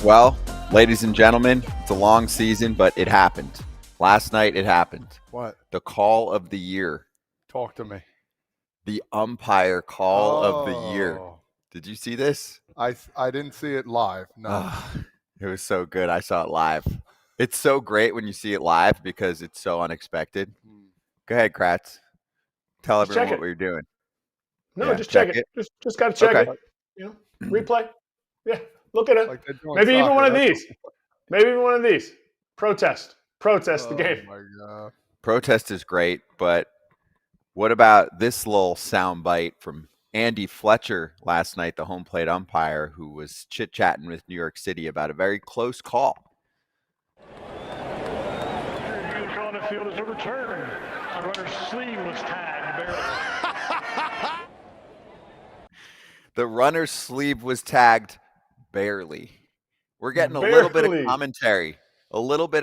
Well, ladies and gentlemen, it's a long season, but it happened. Last night it happened. What? The call of the year. Talk to me. The umpire call of the year. Did you see this? I didn't see it live. No. It was so good. I saw it live. It's so great when you see it live because it's so unexpected. Go ahead, Kratz. Tell Just everyone what we're doing. No, Yeah, just check it. Just got to check Okay. it. You know, replay. Yeah, look at it. Like they're doing Maybe even soccer, one of that's- these. Maybe even one of these. Protest the game. Oh my God. Protest is great, but what about this little sound bite from Andy Fletcher last night, the home plate umpire, who was chit-chatting with New York City about a very close call? Review on the field is overturned. The runner's sleeve was tagged barely. The runner's sleeve was tagged barely. We're getting a little bit of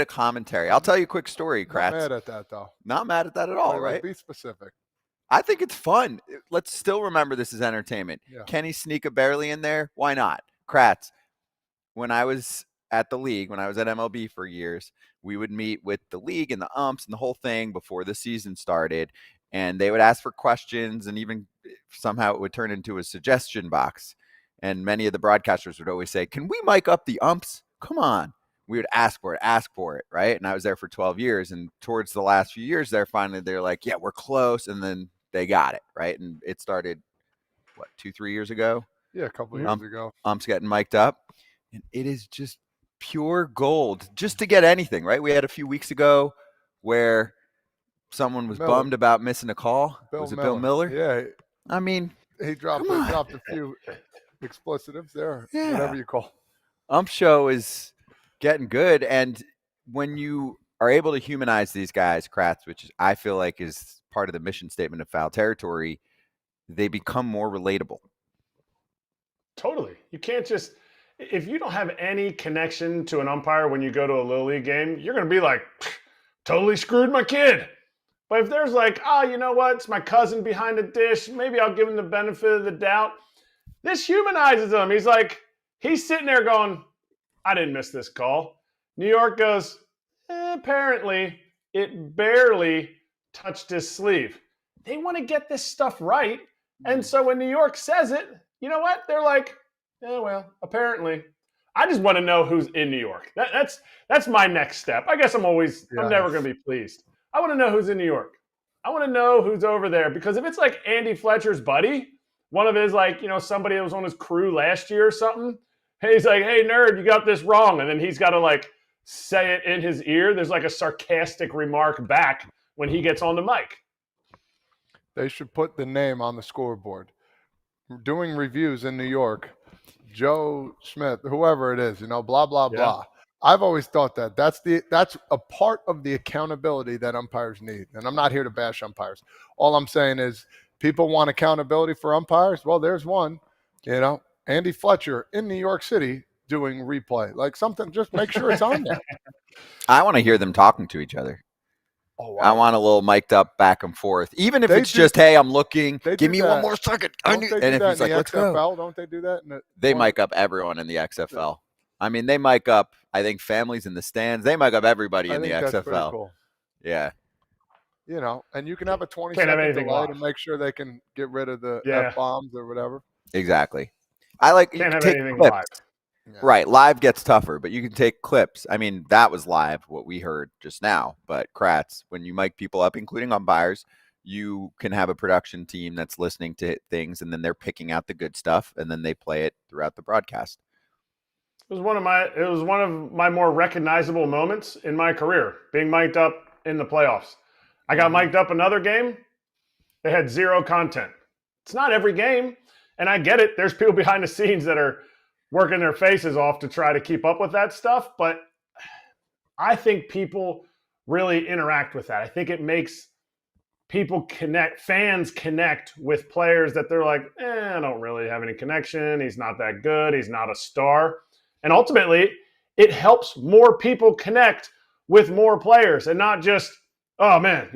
commentary. I'll tell you a quick story, Kratz. Not mad at that, though. Not mad at that at all, right? Be specific. I think it's fun. Let's still remember this is entertainment. Yeah. Can he sneak a barely in there? Why not? Kratz, when I was at the league, when I was at MLB for years, we would meet with the league and the umps and the whole thing before the season started, and they would ask for questions, and even somehow it would turn into a suggestion box. And many of the broadcasters would always say, "Can we mic up the umps? Come on." We would ask for it, right? And I was there for 12 years, and towards the last few years there, finally they're like, "Yeah, we're close," and then they got it, right? And it started, 2-3 years ago? Yeah, a couple of years ago. Umps getting mic'd up, and it is just pure gold just to get anything, right? We had a few weeks ago where someone was bummed about missing a call. Was it Bill Miller? Yeah. I mean, he dropped a few explicitives there, whatever you call. Ump Show is getting good, and when you are able to humanize these guys, Kratz, which I feel like is part of the mission statement of Foul Territory, they become more relatable. Totally. You can't just – if you don't have any connection to an umpire when you go to a Little League game, you're going to be like, totally screwed my kid. But if there's like, oh, you know what? It's my cousin behind the dish. Maybe I'll give him the benefit of the doubt. This humanizes him. He's like – he's sitting there going, I didn't miss this call. New York goes, apparently it barely touched his sleeve. They want to get this stuff right. And so when New York says it, you know what? They're like, well, apparently. I just want to know who's in New York. That's my next step. I guess I'm never going to be pleased. I want to know who's in New York. I want to know who's over there, because if it's like Andy Fletcher's buddy, one of his, somebody that was on his crew last year or something, hey, he's like, hey, nerd, you got this wrong. And then he's got to say it in his ear. There's a sarcastic remark back when he gets on the mic. They should put the name on the scoreboard. Doing reviews in New York, Joe Smith, whoever it is, blah, blah, blah. I've always thought that's a part of the accountability that umpires need. And I'm not here to bash umpires. All I'm saying is people want accountability for umpires. Well, there's one, Andy Fletcher in New York City doing replay. Something, just make sure it's on there. I want to hear them talking to each other. Oh, wow. I want a little mic'd up back and forth. Even if it's just, hey, I'm looking. Give me one more second. And if he's like, let's go. Don't they do that? They mic up everyone in the XFL. I mean, they mic up, I think, families in the stands. They mic up everybody in the XFL. That's pretty cool. Yeah. And you can have a 20-second delay to make sure they can get rid of the F-bombs or whatever. Exactly. I can't have anything live. Yeah. Right. Live gets tougher, but you can take clips. I mean, that was live, what we heard just now. But Kratz, when you mic people up, including umpires, you can have a production team that's listening to things, and then they're picking out the good stuff, and then they play it throughout the broadcast. It was one of my more recognizable moments in my career, being mic'd up in the playoffs. I got mic'd up another game. They had zero content. It's not every game, and I get it. There's people behind the scenes that are working their faces off to try to keep up with that stuff, but I think people really interact with that. I think it makes fans connect with players that they're like, I don't really have any connection. He's not that good. He's not a star. And ultimately, it helps more people connect with more players and not just, oh man,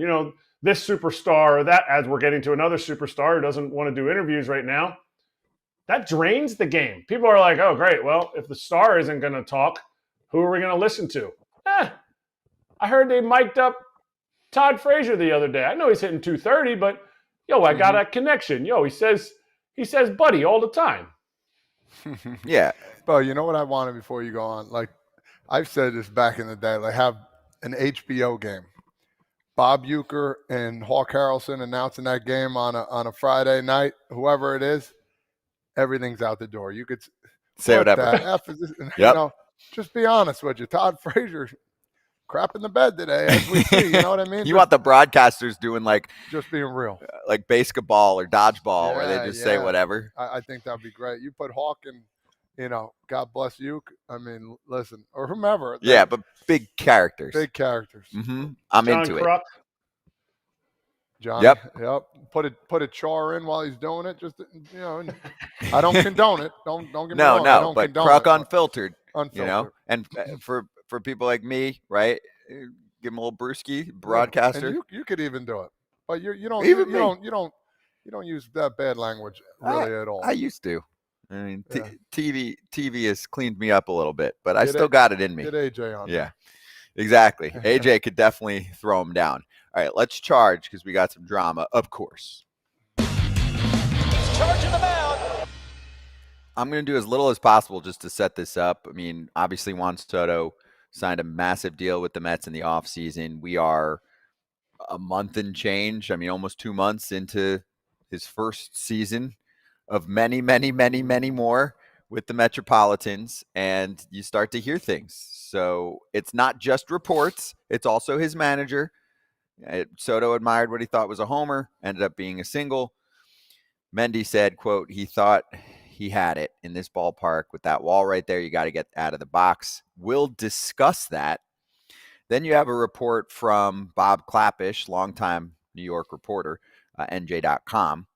this superstar or that, as we're getting to another superstar who doesn't want to do interviews right now. that drains the game. People are like, oh, great. Well, if the star isn't going to talk, who are we going to listen to? I heard they mic'd up Todd Frazier the other day. I know he's hitting 230, but I got a connection. He says buddy all the time. Yeah. But you know what I wanted before you go on? Like, I've said this back in the day, like have an HBO game. Bob Uecker and Hawk Harrelson announcing that game on a Friday night, whoever it is, everything's out the door. You could say whatever. Yep. Just be honest with you. Todd Frazier crap in the bed today, as we see. You know what I mean? You want the broadcasters doing just being real, like basketball or dodgeball, where they just say whatever. I think that'd be great. You put Hawk and God bless you. I mean, listen, or whomever. Yeah, but big characters. Mm-hmm. I'm John into Kruk. it. John. Yep. Put a char in while he's doing it. Just I don't condone it. Don't get me wrong. No, but Kruk unfiltered. Unfiltered. And for people like me, right? Give him a little brewski, broadcaster. And you could even do it, but you don't use that bad language really at all. I used to. I mean, TV has cleaned me up a little bit, but I still got it in me. Get AJ on. Yeah, exactly. AJ could definitely throw him down. All right, let's charge because we got some drama, of course. Charging the mound. I'm going to do as little as possible just to set this up. I mean, obviously Juan Soto signed a massive deal with the Mets in the offseason. We are a month and change. I mean, almost 2 months into his first season of many, many, many, many more with the Metropolitans, and you start to hear things. So it's not just reports. It's also his manager. Soto admired what he thought was a homer, ended up being a single. Mendy said, quote, he thought he had it in this ballpark with that wall right there. You got to get out of the box. We'll discuss that. Then you have a report from Bob Klapisch, longtime New York reporter, NJ.com,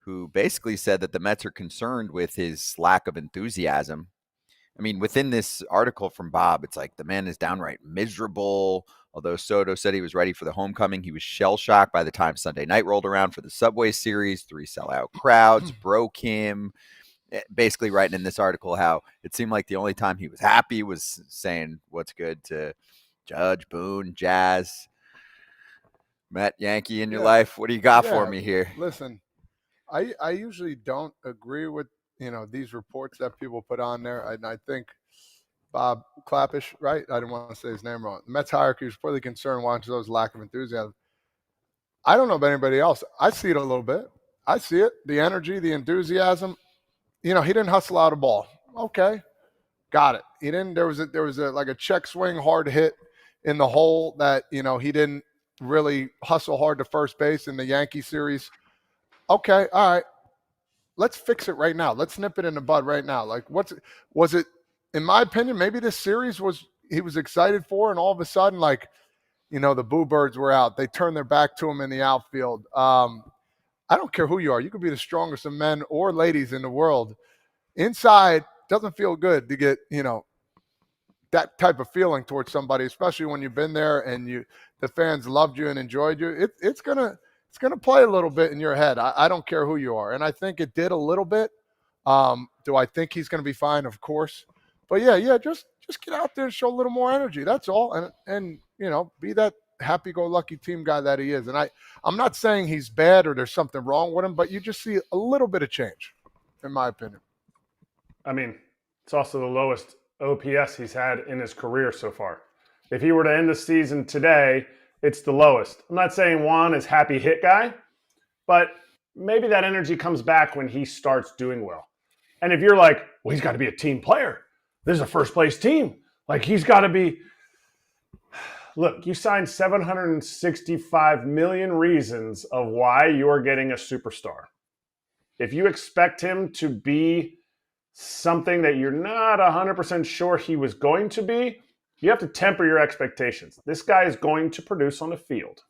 who basically said that the Mets are concerned with his lack of enthusiasm. I mean, within this article from Bob, it's like the man is downright miserable. Although Soto said he was ready for the homecoming, he was shell-shocked by the time Sunday night rolled around for the Subway Series. 3 sellout crowds broke him. Basically writing in this article how it seemed like the only time he was happy was saying what's good to Judge, Boone, Jazz, Met, Yankee in your life. What do you got for me here? Listen, I usually don't agree with these reports that people put on there. And I think Bob Klapisch, right? I didn't want to say his name wrong. The Mets hierarchy was probably concerned watching those lack of enthusiasm. I don't know about anybody else. I see it a little bit. I see it. The energy, the enthusiasm. He didn't hustle out a ball. Okay, got it. He didn't. There was a check swing hard hit in the hole that he didn't really hustle hard to first base in the Yankee series. Okay, all right. Let's fix it right now. Let's nip it in the bud right now. Like, was it? In my opinion, maybe this series he was excited for, and all of a sudden, the Boo Birds were out. They turned their back to him in the outfield. I don't care who you are. You could be the strongest of men or ladies in the world. Inside, doesn't feel good to get, that type of feeling towards somebody, especially when you've been there and the fans loved you and enjoyed you. It's gonna play a little bit in your head. I don't care who you are, and I think it did a little bit. Do I think he's gonna be fine? Of course. But yeah, just get out there and show a little more energy. That's all, and be that happy-go-lucky team guy that he is. And I'm not saying he's bad or there's something wrong with him, but you just see a little bit of change, in my opinion. I mean, it's also the lowest OPS he's had in his career so far. If he were to end the season today, it's the lowest. I'm not saying Juan is happy hit guy, but maybe that energy comes back when he starts doing well. And if you're like, well, he's got to be a team player. This is a first-place team. Like, he's got to be – look, you signed 765 million reasons of why you're getting a superstar. If you expect him to be something that you're not 100% sure he was going to be, you have to temper your expectations. This guy is going to produce on the field.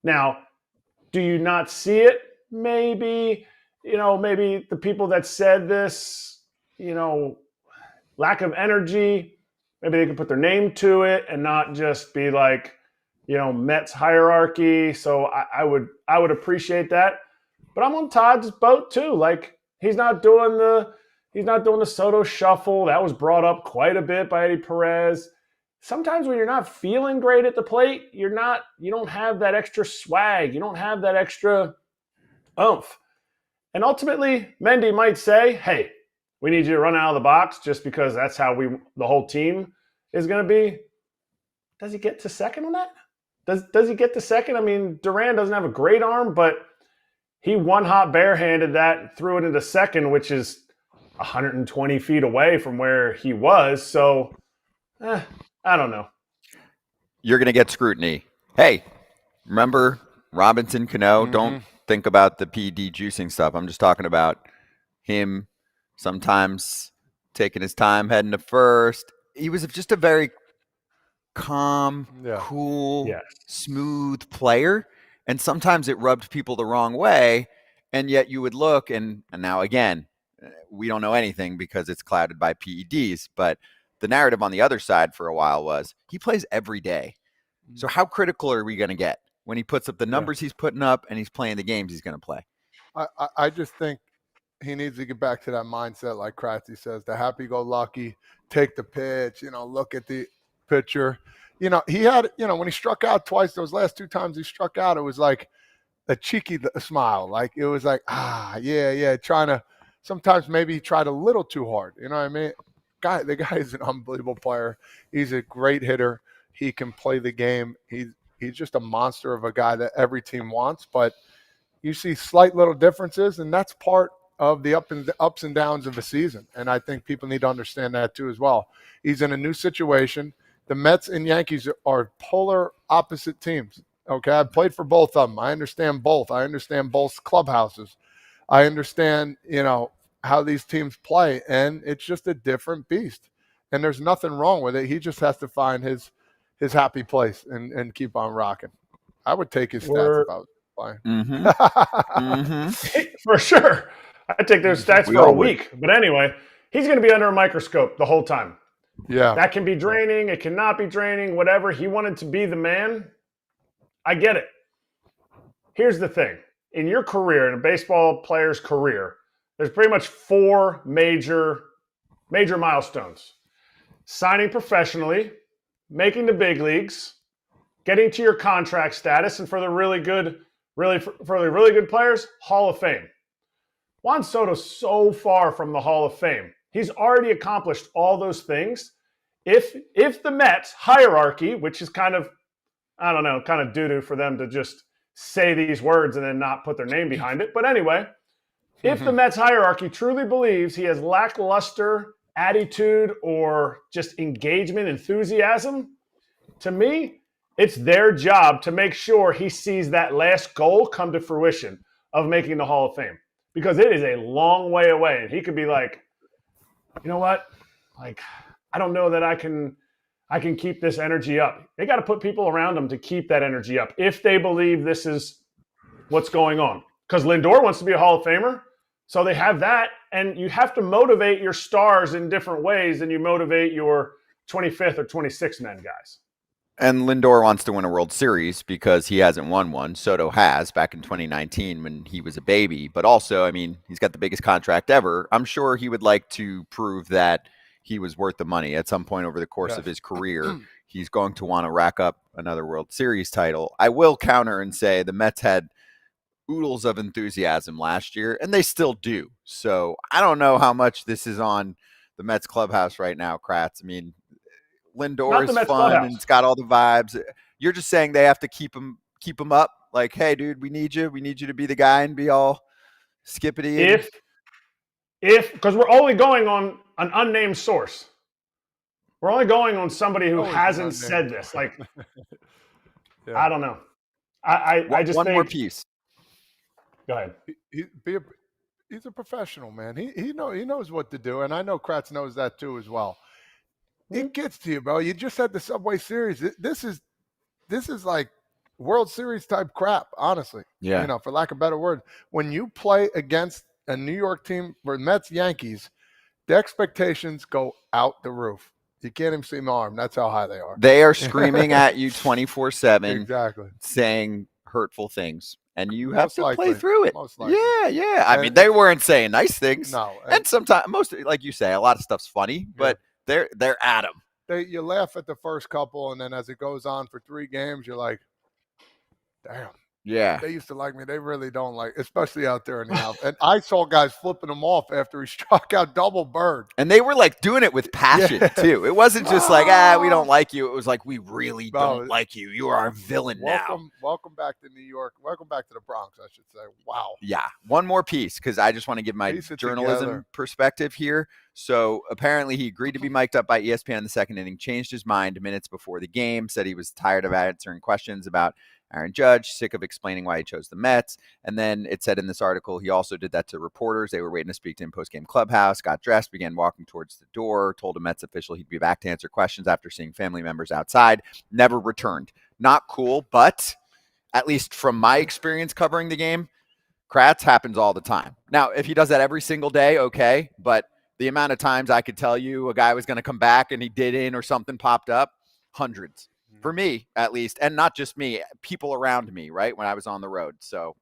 Now, do you not see it? Maybe, maybe the people that said this, lack of energy, maybe they can put their name to it and not just be like, Mets hierarchy. So I would appreciate that. But I'm on Todd's boat too. Like, He's not doing the Soto shuffle. That was brought up quite a bit by Eddie Perez. Sometimes when you're not feeling great at the plate, you don't have that extra swag. You don't have that extra oomph. And ultimately, Mendy might say, hey, we need you to run out of the box just because that's how the whole team is going to be. Does he get to second on that? Does he get to second? I mean, Duran doesn't have a great arm, but he one-hop barehanded that and threw it into second, which is 120 feet away from where he was. So, I don't know. You're going to get scrutiny. Hey, remember Robinson Cano? Don't think about the PD juicing stuff. I'm just talking about him sometimes taking his time heading to first. He was just a very calm, cool, smooth player. And sometimes it rubbed people the wrong way. And yet you would look, and now again, we don't know anything because it's clouded by PEDs. But the narrative on the other side for a while was he plays every day. So how critical are we going to get when he puts up the numbers he's putting up and he's playing the games he's going to play? I just think he needs to get back to that mindset, like Kratz says, the happy-go-lucky, take the pitch, look at the pitcher. He had, when he struck out twice, those last 2 times he struck out, it was like a cheeky smile. Like, it was like, trying to, sometimes maybe he tried a little too hard. You know what I mean? The guy is an unbelievable player. He's a great hitter. He can play the game. He's just a monster of a guy that every team wants. But you see slight little differences, and that's part of the ups and downs of a season. And I think people need to understand that too as well. He's in a new situation. The Mets and Yankees are polar opposite teams. Okay, I played for both of them. I understand both. I understand both clubhouses. I understand, how these teams play, and it's just a different beast. And there's nothing wrong with it. He just has to find his happy place and keep on rocking. I would take his stats if I was playing. For sure. I'd take those stats for a week. But anyway, he's going to be under a microscope the whole time. Yeah. That can be draining. It cannot be draining, whatever. He wanted to be the man. I get it. Here's the thing. In your career, in a baseball player's career, there's pretty much 4 major milestones. Signing professionally, making the big leagues, getting to your contract status, and for the really good players, Hall of Fame. Juan Soto's so far from the Hall of Fame. He's already accomplished all those things. If the Mets hierarchy, which is kind of doo-doo for them to just say these words and then not put their name behind it. But anyway, if the Mets hierarchy truly believes he has lackluster attitude or just engagement, enthusiasm, to me, it's their job to make sure he sees that last goal come to fruition of making the Hall of Fame. Because it is a long way away. And he could be like, you know what? Like, I don't know that I can keep this energy up. They got to put people around him to keep that energy up if they believe this is what's going on. Because Lindor wants to be a Hall of Famer. So they have that. And you have to motivate your stars in different ways than you motivate your 25th or 26th men guys. And Lindor wants to win a World Series because he hasn't won one. Soto has back in 2019 when he was a baby. But also, I mean, he's got the biggest contract ever. I'm sure he would like to prove that he was worth the money at some point over the course of his career. He's going to want to rack up another World Series title. I will counter and say the Mets had oodles of enthusiasm last year, and they still do. So I don't know how much this is on the Mets clubhouse right now, Kratz. I mean, Lindor is fun and it's got all the vibes. You're just saying they have to keep him up. Like, hey, dude, we need you. We need you to be the guy and be all skippity. Because we're only going on an unnamed source. We're only going on somebody who hasn't said this. Like, I don't know. I just one think, more piece. Go ahead. He's a professional, man. He knows what to do, and I know Kratz knows that too as well. It gets to you, bro. You just had the Subway Series. This is like World Series type crap, honestly. Yeah. For lack of a better word. When you play against a New York team, for Mets, Yankees, the expectations go out the roof. You can't even see my arm. That's how high they are. They are screaming at you 24/7. Exactly. Saying hurtful things. and you have Most to play likely. through it. Most likely. Yeah. I And- mean, they weren't saying nice things. No. And sometimes, like you say, a lot of stuff's funny, but they're at them. You laugh at the first couple, and then as it goes on for 3 games, you're like, damn. Yeah. They used to like me. They really don't like, especially out there in the outfield. And I saw guys flipping them off after he struck out double bird. And they were like doing it with passion too. It wasn't just like, we don't like you. It was like, we really don't like you. You are our villain now. Welcome back to New York. Welcome back to the Bronx, I should say. Wow. Yeah. One more piece, because I just want to give my journalism perspective here. So apparently he agreed to be mic'd up by ESPN in the second inning, changed his mind minutes before the game, said he was tired of answering questions about Aaron Judge, sick of explaining why he chose the Mets. And then it said in this article, he also did that to reporters. They were waiting to speak to him post-game clubhouse, got dressed, began walking towards the door, told a Mets official he'd be back to answer questions after seeing family members outside, never returned. Not cool, but at least from my experience covering the game, Kratz happens all the time. Now, if he does that every single day, okay, but the amount of times I could tell you a guy was going to come back and he didn't or something popped up, hundreds. For me, at least, and not just me, people around me, right, when I was on the road. So,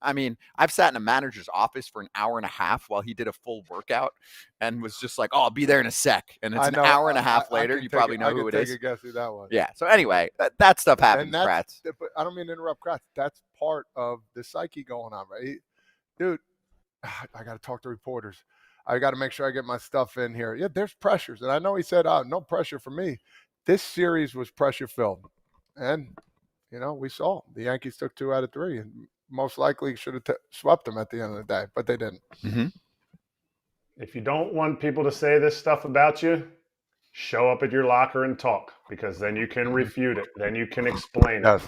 I mean, I've sat in a manager's office for an hour and a half while he did a full workout and was just like, I'll be there in a sec. And it's an hour and a half later. You probably know who it is. I can guess who that was. Yeah. So anyway, that stuff happens, Kratz. But I don't mean to interrupt Kratz. That's part of the psyche going on, right? Dude, I got to talk to reporters. I got to make sure I get my stuff in here. Yeah, there's pressures. And I know he said, no pressure for me. This series was pressure-filled, and, we saw the Yankees took 2 out of 3, and most likely should have swept them at the end of the day, but they didn't. Mm-hmm. If you don't want people to say this stuff about you, show up at your locker and talk, because then you can refute it. Then you can explain it.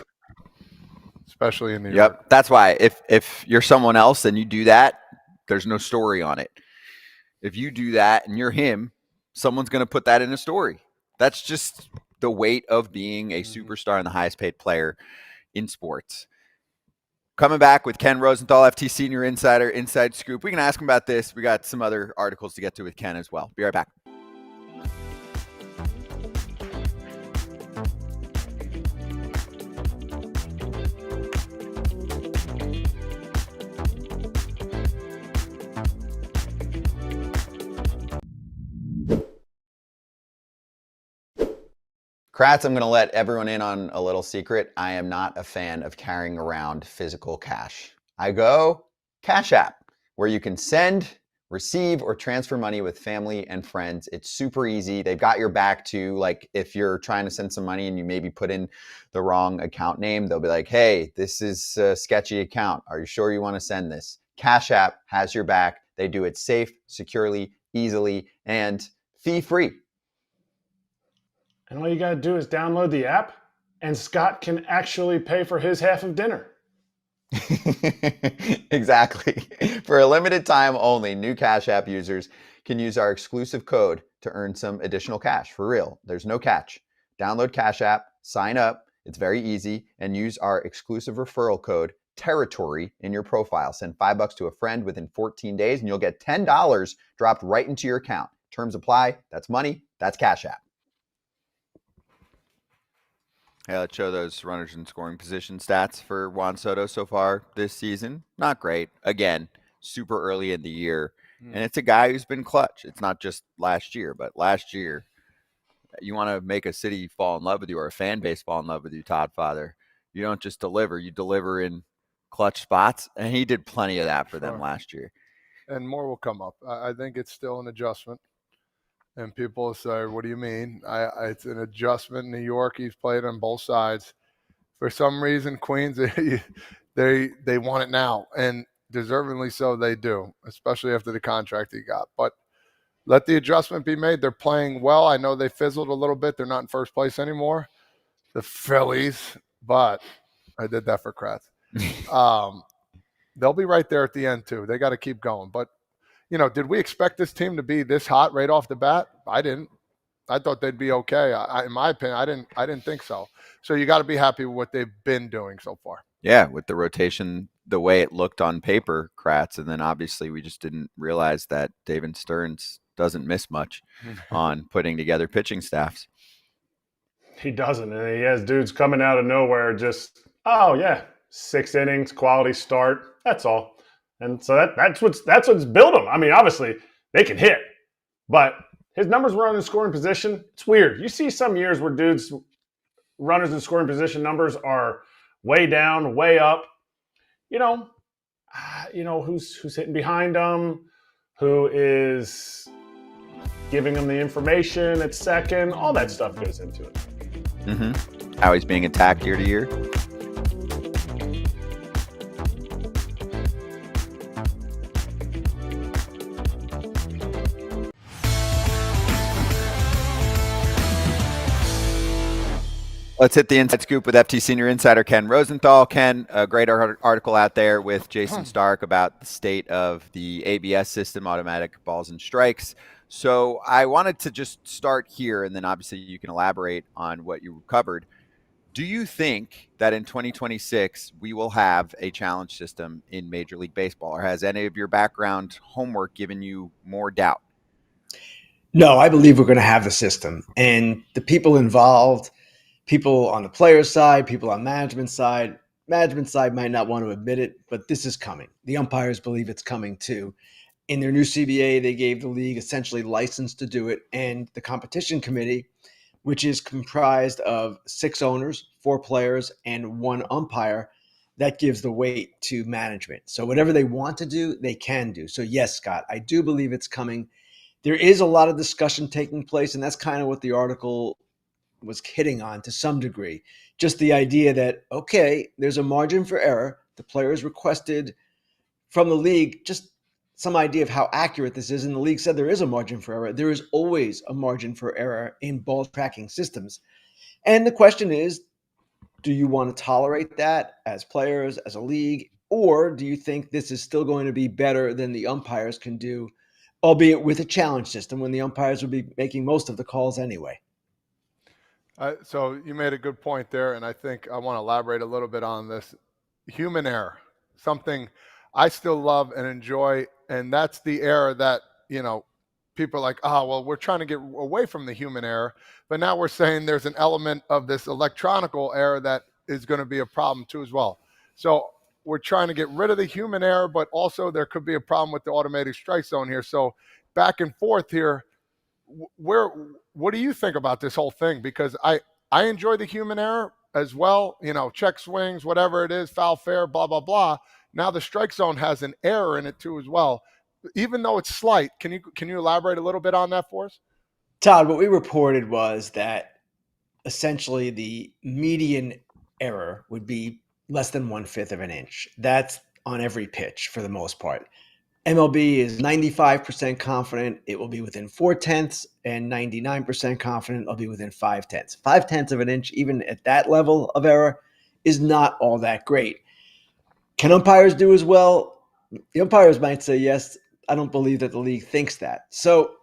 Especially in New York. Yep. That's why if you're someone else and you do that, there's no story on it. If you do that and you're him, someone's going to put that in a story. That's just the weight of being a superstar and the highest paid player in sports. Coming back with Ken Rosenthal, FT Senior Insider, Inside Scoop. We can ask him about this. We got some other articles to get to with Ken as well. Be right back. Kratz, I'm going to let everyone in on a little secret. I am not a fan of carrying around physical cash. I go Cash App, where you can send, receive, or transfer money with family and friends. It's super easy. They've got your back too. Like if you're trying to send some money and you maybe put in the wrong account name, they'll be like, hey, this is a sketchy account. Are you sure you want to send this? Cash App has your back. They do it safe, securely, easily, and fee-free. And all you got to do is download the app, and Scott can actually pay for his half of dinner. Exactly. For a limited time only, new Cash App users can use our exclusive code to earn some additional cash. For real, there's no catch. Download Cash App, sign up. It's very easy, and use our exclusive referral code Territory in your profile. Send $5 to a friend within 14 days, and you'll get $10 dropped right into your account. Terms apply. That's money. That's Cash App. Hey, let's show those runners in scoring position stats for Juan Soto so far this season. Not great. Again, super early in the year. And it's a guy who's been clutch. It's not just last year, but last year, you want to make a city fall in love with you or a fan base fall in love with you, Todd Father. You don't just deliver. You deliver in clutch spots. And he did plenty of that for them last year. And more will come up. I think it's still an adjustment. And people say, what do you mean? It's an adjustment in New York. He's played on both sides. For some reason, Queens, they want it now. And deservingly so they do, especially after the contract he got. But let the adjustment be made. They're playing well. I know they fizzled a little bit. They're not in first place anymore. The Phillies, but I did that for Kratz. They'll be right there at the end, too. They got to keep going. But did we expect this team to be this hot right off the bat? I didn't. I thought they'd be okay. In my opinion, I didn't think so. So you got to be happy with what they've been doing so far. Yeah, with the rotation, the way it looked on paper, Kratz, and then obviously we just didn't realize that David Stearns doesn't miss much on putting together pitching staffs. He doesn't, and he has dudes coming out of nowhere just, oh, yeah, 6 innings, quality start. That's all. And so that's what's built him. I mean, obviously they can hit, but his numbers were on the scoring position. It's weird. You see some years where dudes runners in scoring position numbers are way down, way up. Who's hitting behind them, who is giving them the information at second. All that stuff goes into it. Mm-hmm. How he's being attacked year to year. Let's hit the inside scoop with FT senior insider Ken Rosenthal. Ken, a great article out there with Jason Stark about the state of the ABS system, automatic balls and strikes. So I wanted to just start here, and then obviously you can elaborate on what you covered. Do you think that in 2026 we will have a challenge system in Major League Baseball, or has any of your background homework given you more doubt? No, I believe we're going to have the system, and the people involved, people on the players' side, people on management side might not want to admit it, but this is coming. The umpires believe it's coming too. In their new CBA, they gave the league essentially license to do it, and the competition committee, which is comprised of 6 owners, 4 players, and 1 umpire, that gives the weight to management. So whatever they want to do, they can do. So yes, Scott, I do believe it's coming. There is a lot of discussion taking place, and that's kind of what the article was hitting on to some degree. Just the idea that, okay, there's a margin for error. The players requested from the league just some idea of how accurate this is, and the league said there is a margin for error. There is always a margin for error in ball tracking systems. And the question is, do you want to tolerate that as players, as a league, or do you think this is still going to be better than the umpires can do, albeit with a challenge system when the umpires will be making most of the calls anyway? So you made a good point there, and I think I want to elaborate a little bit on this. Human error, something I still love and enjoy, and that's the error that, people are like, oh, well, we're trying to get away from the human error, but now we're saying there's an element of this electronical error that is going to be a problem too as well. So we're trying to get rid of the human error, but also there could be a problem with the automatic strike zone here. So back and forth here. What do you think about this whole thing? Because I enjoy the human error as well, check swings, whatever it is, foul fair, blah, blah, blah. Now the strike zone has an error in it too as well, even though it's slight. Can you elaborate a little bit on that for us? Todd, what we reported was that essentially the median error would be less than 1/5 of an inch. That's on every pitch for the most part. MLB is 95% confident it will be within 4/10, and 99% confident it'll be within 5/10. 5/10 of an inch, even at that level of error, is not all that great. Can umpires do as well? The umpires might say yes. I don't believe that the league thinks that. So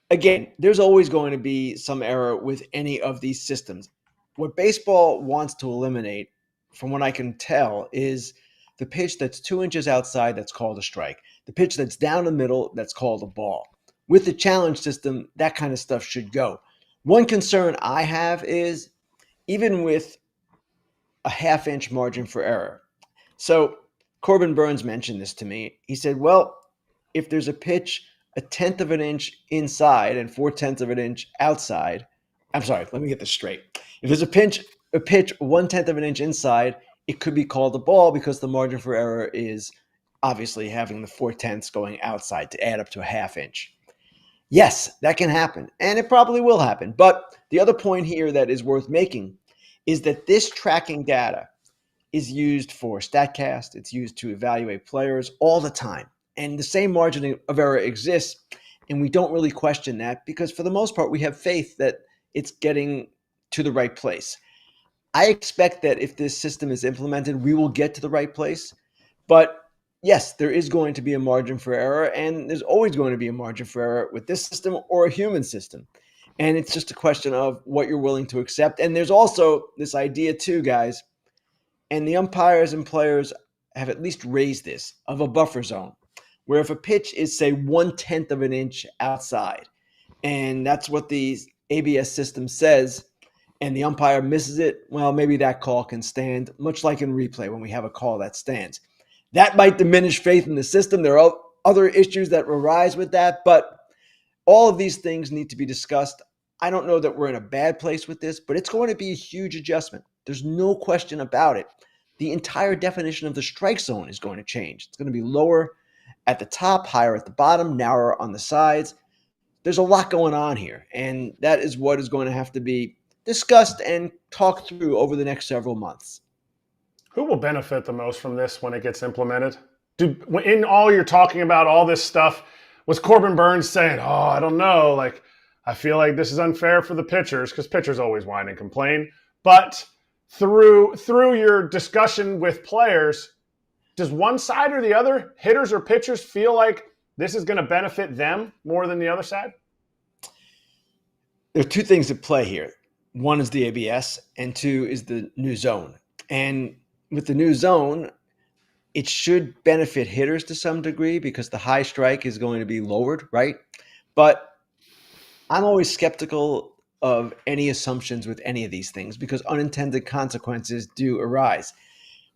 again, there's always going to be some error with any of these systems. What baseball wants to eliminate, from what I can tell, is the pitch that's 2 inches outside, that's called a strike. The pitch that's down the middle, that's called a ball. With the challenge system, that kind of stuff should go. One concern I have is even with a 1/2 inch margin for error. So Corbin Burns mentioned this to me. He said, well, if there's a pitch 1/10 of an inch inside and 4/10 of an inch outside, I'm sorry, let me get this straight. If there's a pitch 1/10 of an inch inside, it could be called a ball because the margin for error is obviously having the 4/10 going outside to add up to a 1/2 inch. Yes, that can happen, and it probably will happen. But the other point here that is worth making is that this tracking data is used for StatCast. It's used to evaluate players all the time. And the same margin of error exists, and we don't really question that because for the most part, we have faith that it's getting to the right place. I expect that if this system is implemented, we will get to the right place. But yes, there is going to be a margin for error, and there's always going to be a margin for error with this system or a human system. And it's just a question of what you're willing to accept. And there's also this idea too, guys, and the umpires and players have at least raised this, of a buffer zone, where if a pitch is, say, 1/10 of an inch outside, and that's what the ABS system says, and the umpire misses it, well, maybe that call can stand, much like in replay when we have a call that stands. That might diminish faith in the system. There are other issues that arise with that, but all of these things need to be discussed. I don't know that we're in a bad place with this, but it's going to be a huge adjustment. There's no question about it. The entire definition of the strike zone is going to change. It's going to be lower at the top, higher at the bottom, narrower on the sides. There's a lot going on here, and that is what is going to have to be discussed and talked through over the next several months. Who will benefit the most from this when it gets implemented? In all you're talking about, all this stuff, was Corbin Burns saying, oh, I don't know, like, I feel like this is unfair for the pitchers, because pitchers always whine and complain. But through your discussion with players, does one side or the other, hitters or pitchers, feel like this is going to benefit them more than the other side? There are two things at play here. One is the ABS, and two is the new zone. And with the new zone, it should benefit hitters to some degree because the high strike is going to be lowered, right? But I'm always skeptical of any assumptions with any of these things because unintended consequences do arise.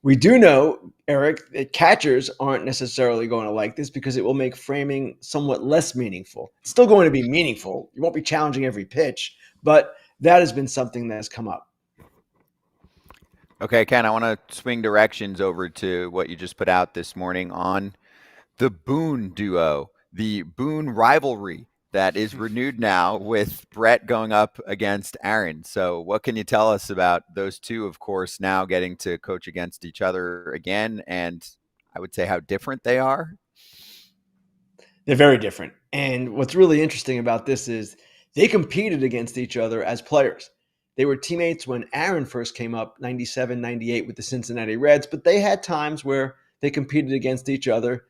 We do know, Erik, that catchers aren't necessarily going to like this because it will make framing somewhat less meaningful. It's still going to be meaningful. You won't be challenging every pitch, but that has been something that has come up. Okay, Ken, I want to swing directions over to what you just put out this morning on the Boone duo, the Boone rivalry that is renewed now with Brett going up against Aaron. So what can you tell us about those two, of course, now getting to coach against each other again? And I would say how different they are. They're very different. And what's really interesting about this is they competed against each other as players. They were teammates when Aaron first came up, 97, 98 with the Cincinnati Reds, but they had times where they competed against each other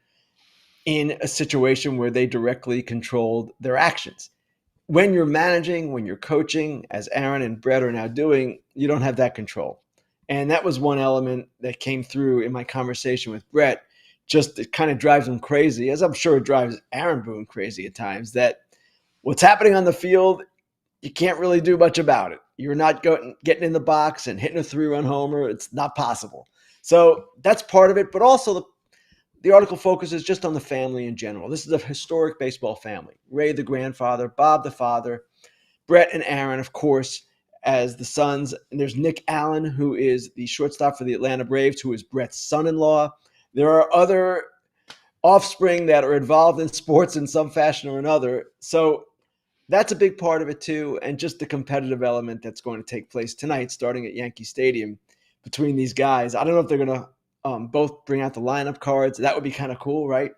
in a situation where they directly controlled their actions. When you're managing, when you're coaching, as Aaron and Brett are now doing, you don't have that control. And that was one element that came through in my conversation with Brett. Just it kind of drives him crazy, as I'm sure it drives Aaron Boone crazy at times, that what's happening on the field, you can't really do much about it. You're not getting in the box and hitting a 3-run homer. It's not possible. So that's part of it. But also the article focuses just on the family in general. This is a historic baseball family. Ray, the grandfather, Bob, the father, Brett and Aaron, of course, as the sons. And there's Nick Allen, who is the shortstop for the Atlanta Braves, who is Brett's son-in-law. There are other offspring that are involved in sports in some fashion or another. So that's a big part of it too, and just the competitive element that's going to take place tonight, starting at Yankee Stadium, between these guys. I don't know if they're going to both bring out the lineup cards. That would be kind of cool, right?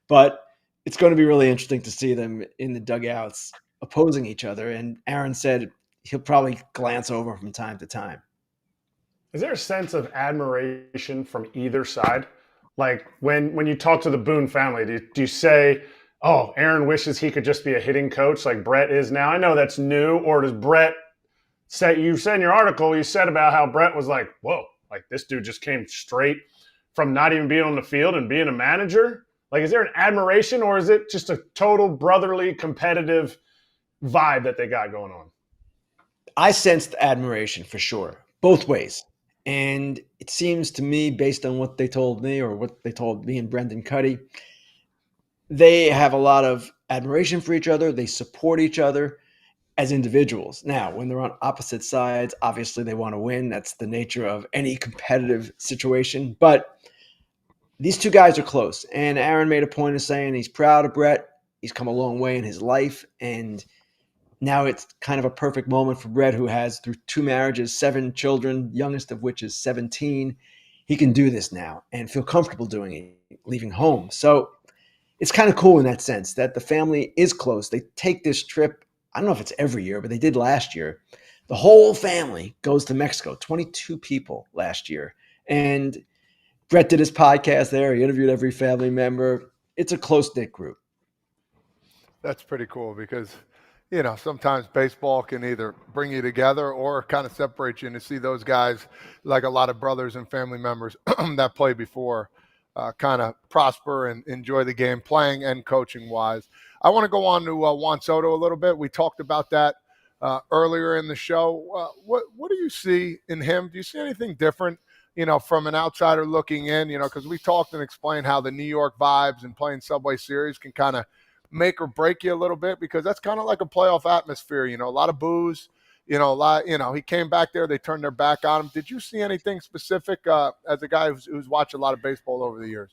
But it's going to be really interesting to see them in the dugouts opposing each other. And Aaron said he'll probably glance over from time to time. Is there a sense of admiration from either side? Like when you talk to the Boone family, do you say, oh, Aaron wishes he could just be a hitting coach like Brett is now? I know that's new. Or does Brett say, you said in your article, you said about how Brett was like, whoa, like this dude just came straight from not even being on the field and being a manager? Like, is there an admiration or is it just a total brotherly competitive vibe that they got going on? I sensed admiration for sure, both ways. And it seems to me, based on what they told me or what they told me and Brendan Cuddy, they have a lot of admiration for each other. They support each other as individuals. Now, when they're on opposite sides, obviously they want to win. That's the nature of any competitive situation. But these two guys are close. And Aaron made a point of saying he's proud of Brett. He's come a long way in his life. And now it's kind of a perfect moment for Brett, who has, through 2 marriages, 7 children, youngest of which is 17. He can do this now and feel comfortable doing it, leaving home. So it's kind of cool in that sense that the family is close. They take this trip. I don't know if it's every year, but they did last year. The whole family goes to Mexico, 22 people last year. And Brett did his podcast there. He interviewed every family member. It's a close-knit group. That's pretty cool because, you know, sometimes baseball can either bring you together or kind of separate you, and to see those guys, like a lot of brothers and family members that played before, kind of prosper and enjoy the game playing and coaching wise. I want to go on to Juan Soto a little bit. We talked about that earlier in the show. What do you see in him? Do you see anything different, from an outsider looking in, because we talked and explained how the New York vibes and playing Subway Series can kind of make or break you a little bit, because that's kind of like a playoff atmosphere, a lot of boos, a lot, he came back there, they turned their back on him. Did you see anything specific as a guy who's watched a lot of baseball over the years?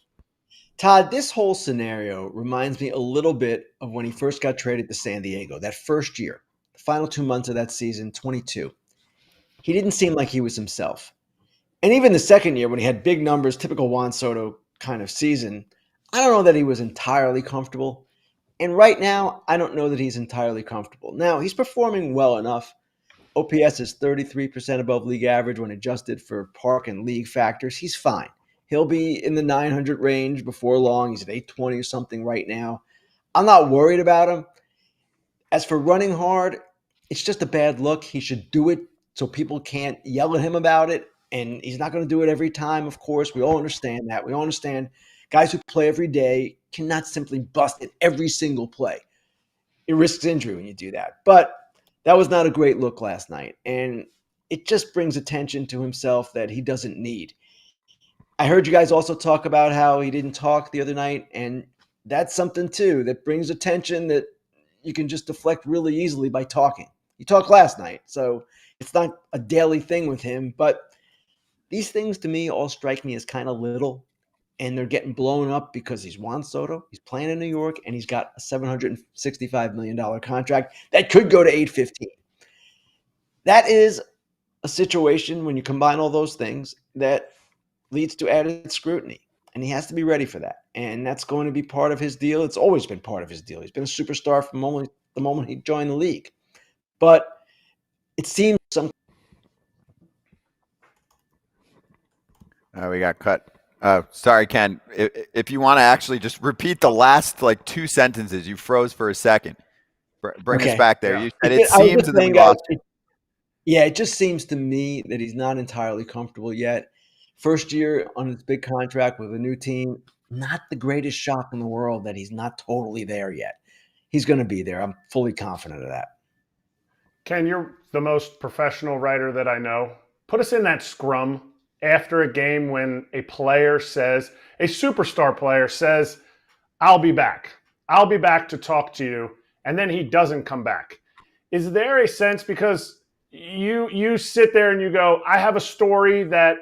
Todd, this whole scenario reminds me a little bit of when he first got traded to San Diego, that first year, the final 2 months of that season, 22. He didn't seem like he was himself. And even the second year when he had big numbers, typical Juan Soto kind of season, I don't know that he was entirely comfortable. And right now, I don't know that he's entirely comfortable. Now, he's performing well enough. OPS is 33% above league average when adjusted for park and league factors. He's fine. He'll be in the 900 range before long. He's at 820 or something right now. I'm not worried about him. As for running hard, it's just a bad look. He should do it so people can't yell at him about it. And he's not going to do it every time, of course. We all understand that. We all understand guys who play every day cannot simply bust at every single play. It risks injury when you do that. But that was not a great look last night. And it just brings attention to himself that he doesn't need. I heard you guys also talk about how he didn't talk the other night, and that's something too that brings attention that you can just deflect really easily by talking. He talked last night, so it's not a daily thing with him, but these things to me all strike me as kind of little, and they're getting blown up because he's Juan Soto, he's playing in New York, and he's got a $765 million contract that could go to $815. That is a situation, when you combine all those things, that leads to added scrutiny, and he has to be ready for that. And that's going to be part of his deal. It's always been part of his deal. He's been a superstar from the moment he joined the league. But it seems we got cut. Sorry, Ken. If you want to actually just repeat the last 2 sentences, you froze for a second. Bring us back there. Yeah. You said it seems, and then we lost you. Yeah, it just seems to me that he's not entirely comfortable yet. First year on his big contract with a new team, not the greatest shock in the world that he's not totally there yet. He's going to be there. I'm fully confident of that. Ken, you're the most professional writer that I know. Put us in that scrum after a game when a superstar player says, I'll be back. I'll be back to talk to you. And then he doesn't come back. Is there a sense, because you sit there and you go, I have a story that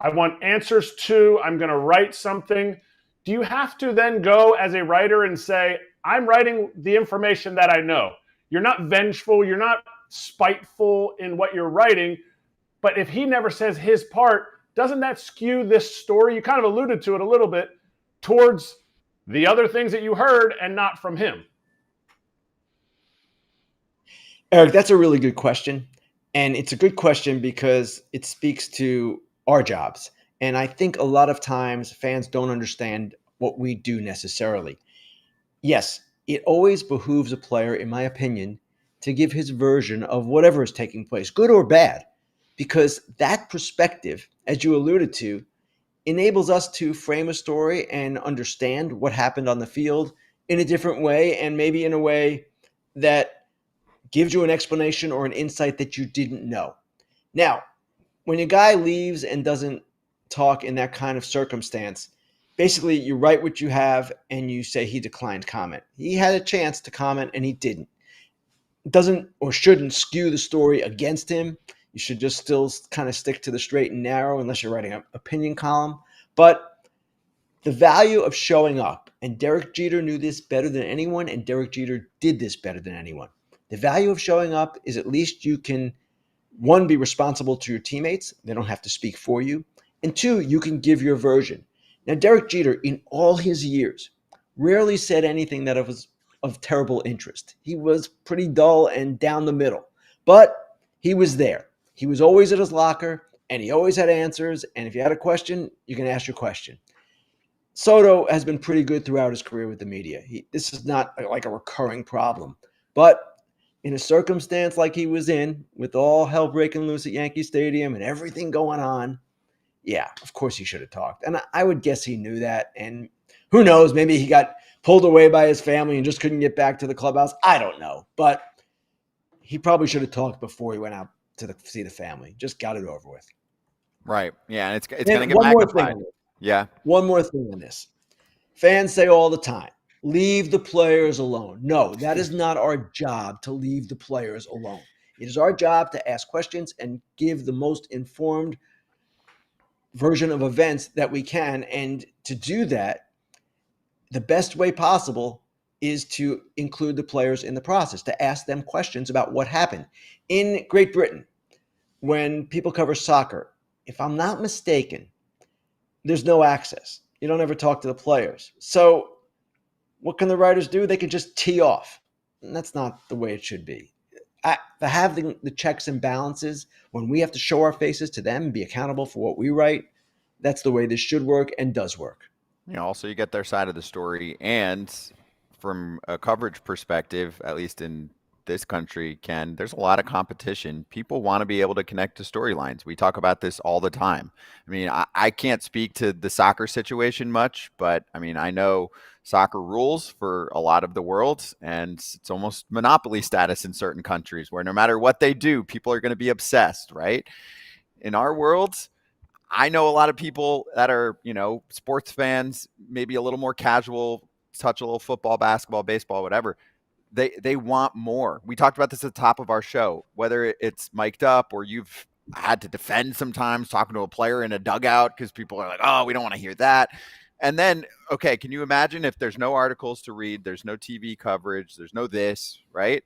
I want answers to, I'm going to write something. Do you have to then go as a writer and say, I'm writing the information that I know? You're not vengeful. You're not spiteful in what you're writing. But if he never says his part, doesn't that skew this story? You kind of alluded to it a little bit towards the other things that you heard and not from him. Erik, that's a really good question. And it's a good question because it speaks to our jobs. And I think a lot of times fans don't understand what we do necessarily. Yes, it always behooves a player, in my opinion, to give his version of whatever is taking place, good or bad, because that perspective, as you alluded to, enables us to frame a story and understand what happened on the field in a different way, and maybe in a way that gives you an explanation or an insight that you didn't know. Now, when a guy leaves and doesn't talk in that kind of circumstance, basically you write what you have and you say he declined comment. He had a chance to comment and he didn't. It doesn't or shouldn't skew the story against him. You should just still kind of stick to the straight and narrow unless you're writing an opinion column. But the value of showing up, and Derek Jeter knew this better than anyone, and Derek Jeter did this better than anyone. The value of showing up is at least you can, one, be responsible to your teammates. They don't have to speak for you. And two, you can give your version. Now, Derek Jeter, in all his years, rarely said anything that was of terrible interest. He was pretty dull and down the middle. But he was there. He was always at his locker, and he always had answers. And if you had a question, you can ask your question. Soto has been pretty good throughout his career with the media. This is not like a recurring problem. But in a circumstance like he was in, with all hell breaking loose at Yankee Stadium and everything going on, yeah, of course he should have talked. And I would guess he knew that. And who knows, maybe he got pulled away by his family and just couldn't get back to the clubhouse. I don't know. But he probably should have talked before he went out see the family. Just got it over with. Right. Yeah, and it's And going to get one more thing magnified. on this. Yeah. One more thing on this. Fans say all the time, leave the players alone. No, that is not our job to leave the players alone. It is our job to ask questions and give the most informed version of events that we can. And to do that, the best way possible is to include the players in the process, to ask them questions about what happened. In Great Britain, when people cover soccer, if I'm not mistaken, there's no access. You don't ever talk to the players. So what can the writers do? They can just tee off. And that's not the way it should be. Having the checks and balances, when we have to show our faces to them and be accountable for what we write, that's the way this should work and does work. Also you get their side of the story, and from a coverage perspective, at least in this country, Ken, there's a lot of competition. People want to be able to connect to storylines. We talk about this all the time. I mean, I can't speak to the soccer situation much, but I mean, I know soccer rules for a lot of the world, and it's almost monopoly status in certain countries where no matter what they do, people are going to be obsessed, right? In our world, I know a lot of people that are, sports fans, maybe a little more casual, touch a little football, basketball, baseball, whatever. They want more. We talked about this at the top of our show, whether it's mic'd up or you've had to defend sometimes talking to a player in a dugout because people are like, oh, we don't want to hear that. And then, okay, can you imagine if there's no articles to read, there's no TV coverage, there's no this, right?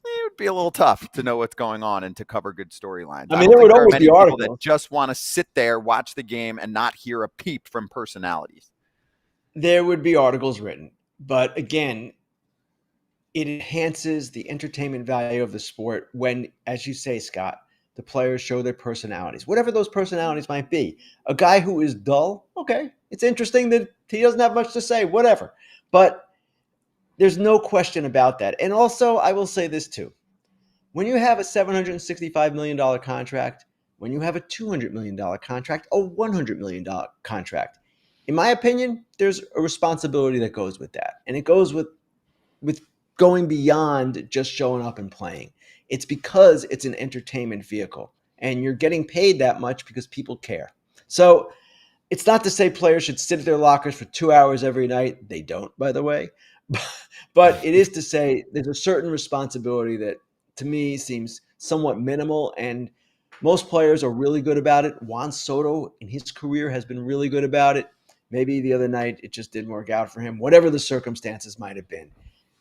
It would be a little tough to know what's going on and to cover good storylines. I mean, there would always be people articles that just want to sit there, watch the game, and not hear a peep from personalities. There would be articles written, but again, it enhances the entertainment value of the sport when, as you say, Scott, the players show their personalities, whatever those personalities might be. A guy who is dull, okay, it's interesting that he doesn't have much to say, whatever. But there's no question about that. And also, I will say this too. When you have a $765 million contract, when you have a $200 million contract, a $100 million contract, in my opinion, there's a responsibility that goes with that. And it goes with going beyond just showing up and playing. It's because it's an entertainment vehicle and you're getting paid that much because people care. So it's not to say players should sit at their lockers for 2 hours every night. They don't, by the way. But it is to say there's a certain responsibility that to me seems somewhat minimal, and most players are really good about it. Juan Soto in his career has been really good about it. Maybe the other night it just didn't work out for him, whatever the circumstances might have been.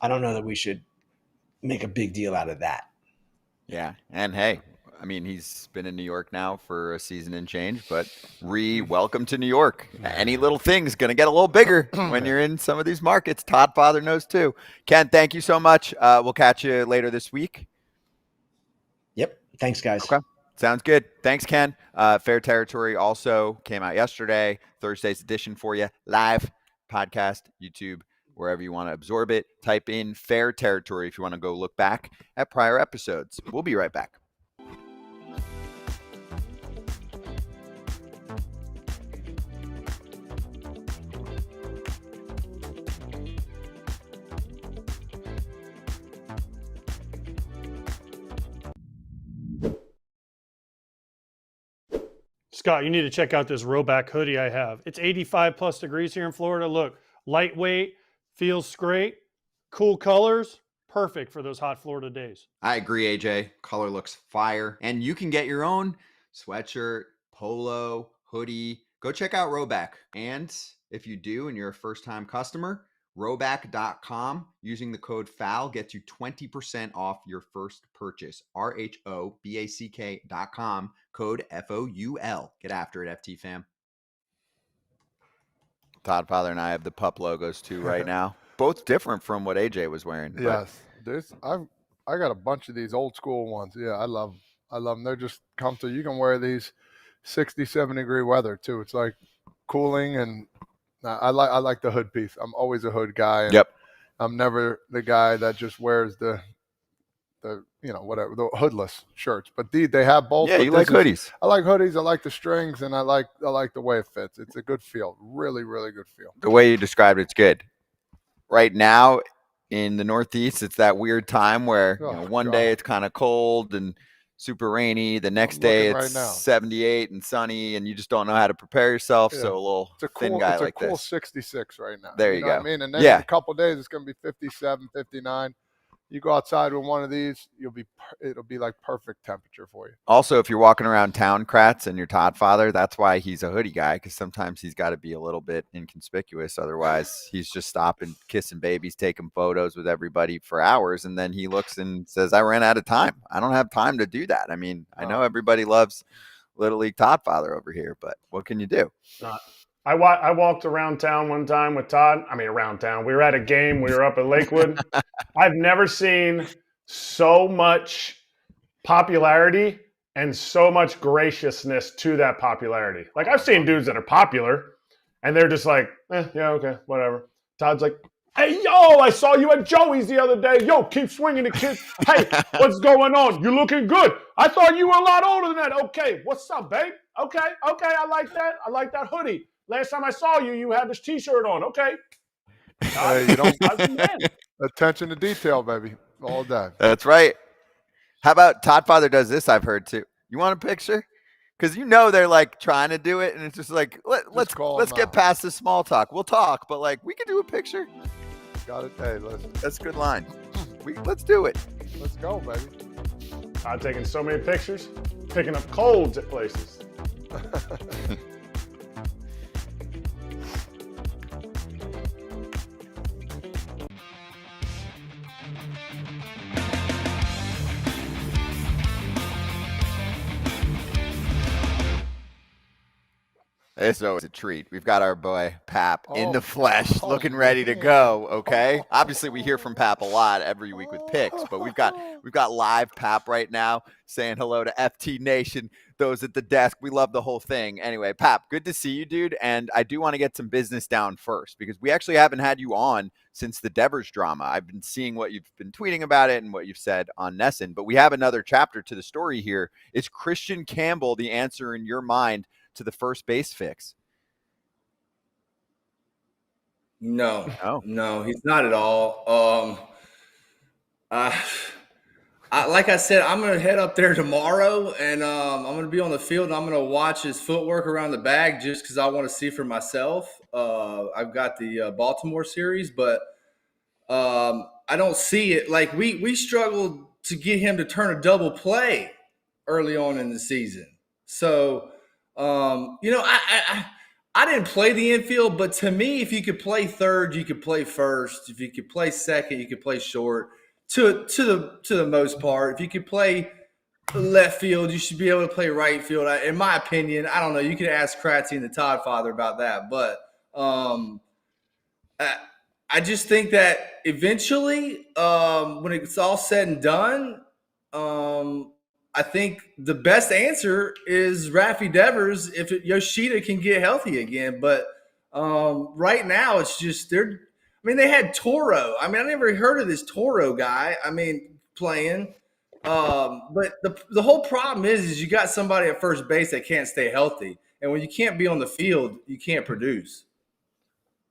I don't know that we should make a big deal out of that. Yeah. And hey, I mean, he's been in New York now for a season and change, but welcome to New York. Any little thing's going to get a little bigger when you're in some of these markets. Todd Father knows too. Ken, thank you so much. We'll catch you later this week. Yep. Thanks, guys. Okay. Sounds good. Thanks, Ken. Fair Territory also came out yesterday. Thursday's edition for you. Live podcast, YouTube, wherever you want to absorb it. Type in Fair Territory if you want to go look back at prior episodes. We'll be right back. Scott, you need to check out this Roback hoodie I have. It's 85 plus degrees here in Florida. Look, lightweight, feels great, cool colors, perfect for those hot Florida days. I agree, AJ. Color looks fire. And you can get your own sweatshirt, polo, hoodie. Go check out Roback. And if you do and you're a first-time customer, Roback.com using the code FOUL gets you 20% off your first purchase. RHOBACK.com, code FOUL. Get after it, FT fam. Todd Father and I have the pup logos too right now. Both different from what AJ was wearing. Yes. I got a bunch of these old school ones. Yeah, I love them. They're just comfortable. You can wear these 67 degree weather too. It's like cooling, and I like the hood piece. I'm always a hood guy. And yep. I'm never the guy that just wears the whatever, the hoodless shirts. But they have both. Yeah, you like hoodies. I like hoodies. I like the strings, and I like the way it fits. It's a good feel. Really, really good feel. The way you described it's good. Right now in the Northeast, it's that weird time where one day it's kind of cold and super rainy. The next I'm day looking it's right now. 78 and sunny, and you just don't know how to prepare yourself. Yeah. So a little It's a thin cool, guy it's like a cool this. 66 right now. There you know go. what I mean? And then Yeah. in a couple of days, it's going to be 57, 59. You go outside with one of these, it'll be like perfect temperature for you. Also, if you're walking around town, Kratz, and you're Todd father, that's why he's a hoodie guy, because sometimes he's got to be a little bit inconspicuous. Otherwise, he's just stopping, kissing babies, taking photos with everybody for hours, and then he looks and says, I ran out of time. I don't have time to do that. I mean, I know everybody loves Little League Todd father over here, but what can you do? I walked around town one time with Todd. I mean, around town. We were at a game. We were up at Lakewood. I've never seen so much popularity and so much graciousness to that popularity. Like, I've seen dudes that are popular, and they're just like, yeah, okay, whatever. Todd's like, hey, yo, I saw you at Joey's the other day. Yo, keep swinging it, kid. Hey, what's going on? You looking good. I thought you were a lot older than that. Okay, what's up, babe? Okay, I like that. I like that hoodie. Last time I saw you, you had this T-shirt on. Okay. You don't attention to detail, baby, all day. That's right. How about Todd father does this? I've heard too. You want a picture? Because they're like trying to do it, and it's just like let's get past the small talk. We'll talk, but like we can do a picture. Got it. Hey, listen. That's a good line. Let's do it. Let's go, baby. I'm taking so many pictures, picking up colds at places. It's always a treat. We've got our boy Pap in the flesh, looking ready to go. Okay. Obviously, we hear from Pap a lot every week with picks, but we've got live Pap right now saying hello to FT Nation, those at the desk. We love the whole thing. Anyway, Pap, good to see you, dude. And I do want to get some business down first, because we actually haven't had you on since the Devers drama. I've been seeing what you've been tweeting about it and what you've said on Nesson, but we have another chapter to the story here. Is Christian Campbell the answer in your mind to the first base fix? No, he's not at all. Like I said, I'm going to head up there tomorrow, and I'm going to be on the field, and I'm going to watch his footwork around the bag just because I want to see for myself. I've got the Baltimore series, but I don't see it. Like we struggled to get him to turn a double play early on in the season. So, I didn't play the infield, but to me, if you could play third, you could play first. If you could play second, you could play short. To the most part, if you could play left field, you should be able to play right field. In my opinion, I don't know. You could ask Kratz and the Todd father about that, but I just think that eventually, when it's all said and done, I think the best answer is Rafael Devers if Yoshida can get healthy again. But right now, it's just they had Toro. I never heard of this Toro guy. Playing. But the whole problem is you got somebody at first base that can't stay healthy. And when you can't be on the field, you can't produce.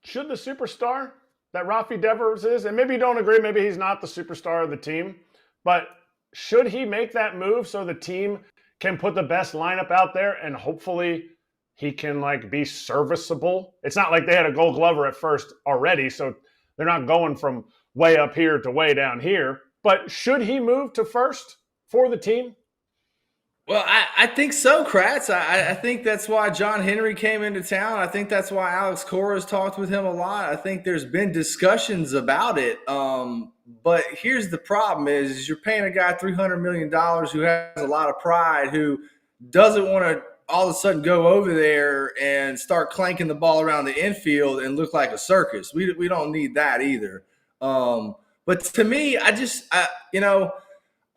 Should the superstar that Rafael Devers is, and maybe you don't agree, maybe he's not the superstar of the team, but should he make that move so the team can put the best lineup out there and hopefully he can be serviceable? It's not like they had a Gold Glover at first already, so they're not going from way up here to way down here. But should he move to first for the team? Well, I think so, Kratz. I think that's why John Henry came into town. I think that's why Alex Cora has talked with him a lot. I think there's been discussions about it. But here's the problem is you're paying a guy $300 million who has a lot of pride, who doesn't want to all of a sudden go over there and start clanking the ball around the infield and look like a circus. We don't need that either. But to me, I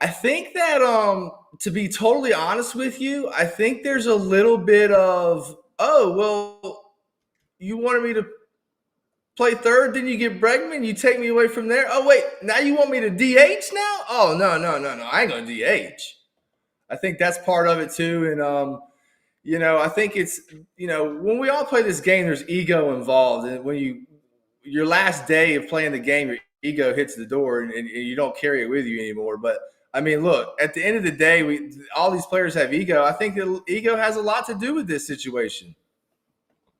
think that to be totally honest with you, I think there's a little bit of, you wanted me to play third, then you get Bregman, you take me away from there. Oh, wait, now you want me to DH now? Oh, no, I ain't going to DH. I think that's part of it too. And, I think it's, when we all play this game, there's ego involved. And when your last day of playing the game, your ego hits the door and you don't carry it with you anymore. But I mean, look, at the end of the day, all these players have ego. I think that ego has a lot to do with this situation.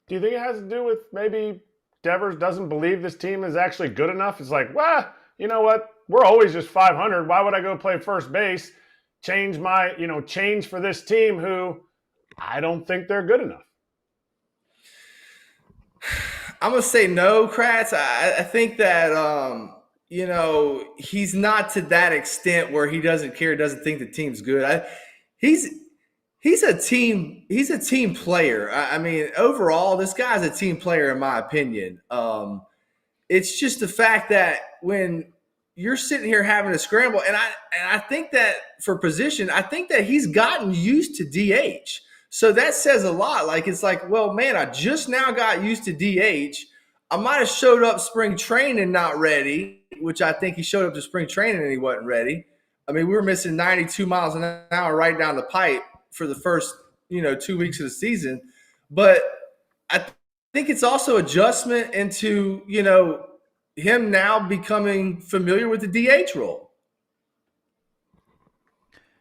Do you think it has to do with maybe Devers doesn't believe this team is actually good enough? It's like, well, you know what? We're always just 500. Why would I go play first base? Change for this team who I don't think they're good enough. I'm going to say no, Kratz. I think that, he's not to that extent where he doesn't care, doesn't think the team's good. He's a team player. I mean, overall, this guy's a team player, in my opinion. It's just the fact that when you're sitting here having to scramble, and I think that for position, I think that he's gotten used to DH. So that says a lot. Like, it's like, well, man, I just now got used to DH. I might have showed up spring training not ready, which I think he showed up to spring training and he wasn't ready. I mean, we were missing 92 miles an hour right down the pipe for the first, 2 weeks of the season. But I think it's also adjustment into, him now becoming familiar with the DH role.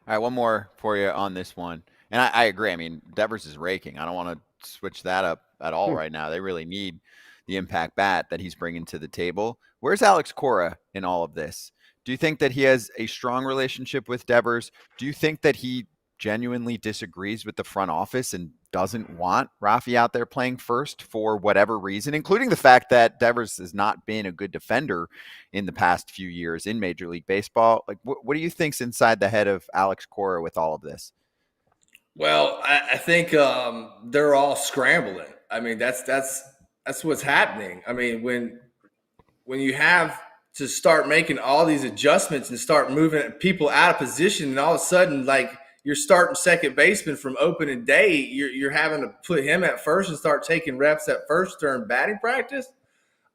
All right, one more for you on this one. And I agree. I mean, Devers is raking. I don't want to switch that up at all right now. They really need the impact bat that he's bringing to the table. Where's Alex Cora in all of this? Do you think that he has a strong relationship with Devers? Do you think that he genuinely disagrees with the front office and doesn't want Rafi out there playing first for whatever reason, including the fact that Devers has not been a good defender in the past few years in Major League Baseball? Like, what do you think's inside the head of Alex Cora with all of this? Well, I think they're all scrambling. I mean, that's what's happening. I mean, when you have to start making all these adjustments and start moving people out of position, and all of a sudden, like, you're starting second baseman from opening day, you're having to put him at first and start taking reps at first during batting practice.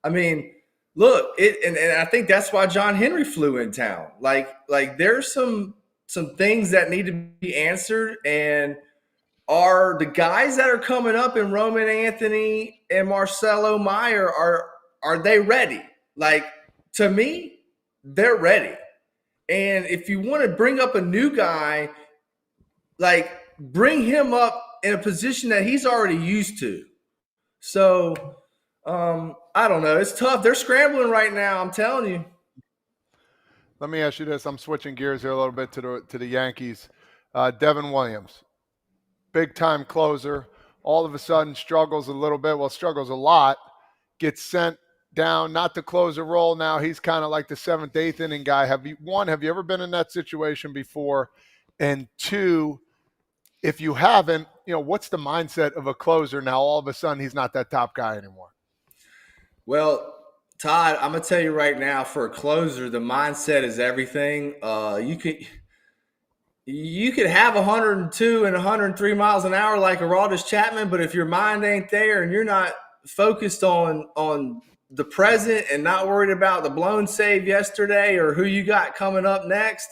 I mean, look, and I think that's why John Henry flew in town. Like there's some things that need to be answered, and are the guys that are coming up in Roman Anthony and Marcelo Meyer, are they ready? Like, to me, they're ready. And if you want to bring up a new guy, like, bring him up in a position that he's already used to. So, I don't know. It's tough. They're scrambling right now, I'm telling you. Let me ask you this. I'm switching gears here a little bit to the Yankees. Devin Williams, big-time closer, all of a sudden struggles a little bit. Well, struggles a lot, gets sent down, not the closer role now. He's kind of like the 7th, 8th inning guy. Have you ever been in that situation before? And two, if you haven't, what's the mindset of a closer now? All of a sudden, he's not that top guy anymore. Well, Todd, I'm going to tell you right now, for a closer, the mindset is everything. You could have 102 and 103 miles an hour like Aroldis Chapman, but if your mind ain't there and you're not focused on the present and not worried about the blown save yesterday or who you got coming up next,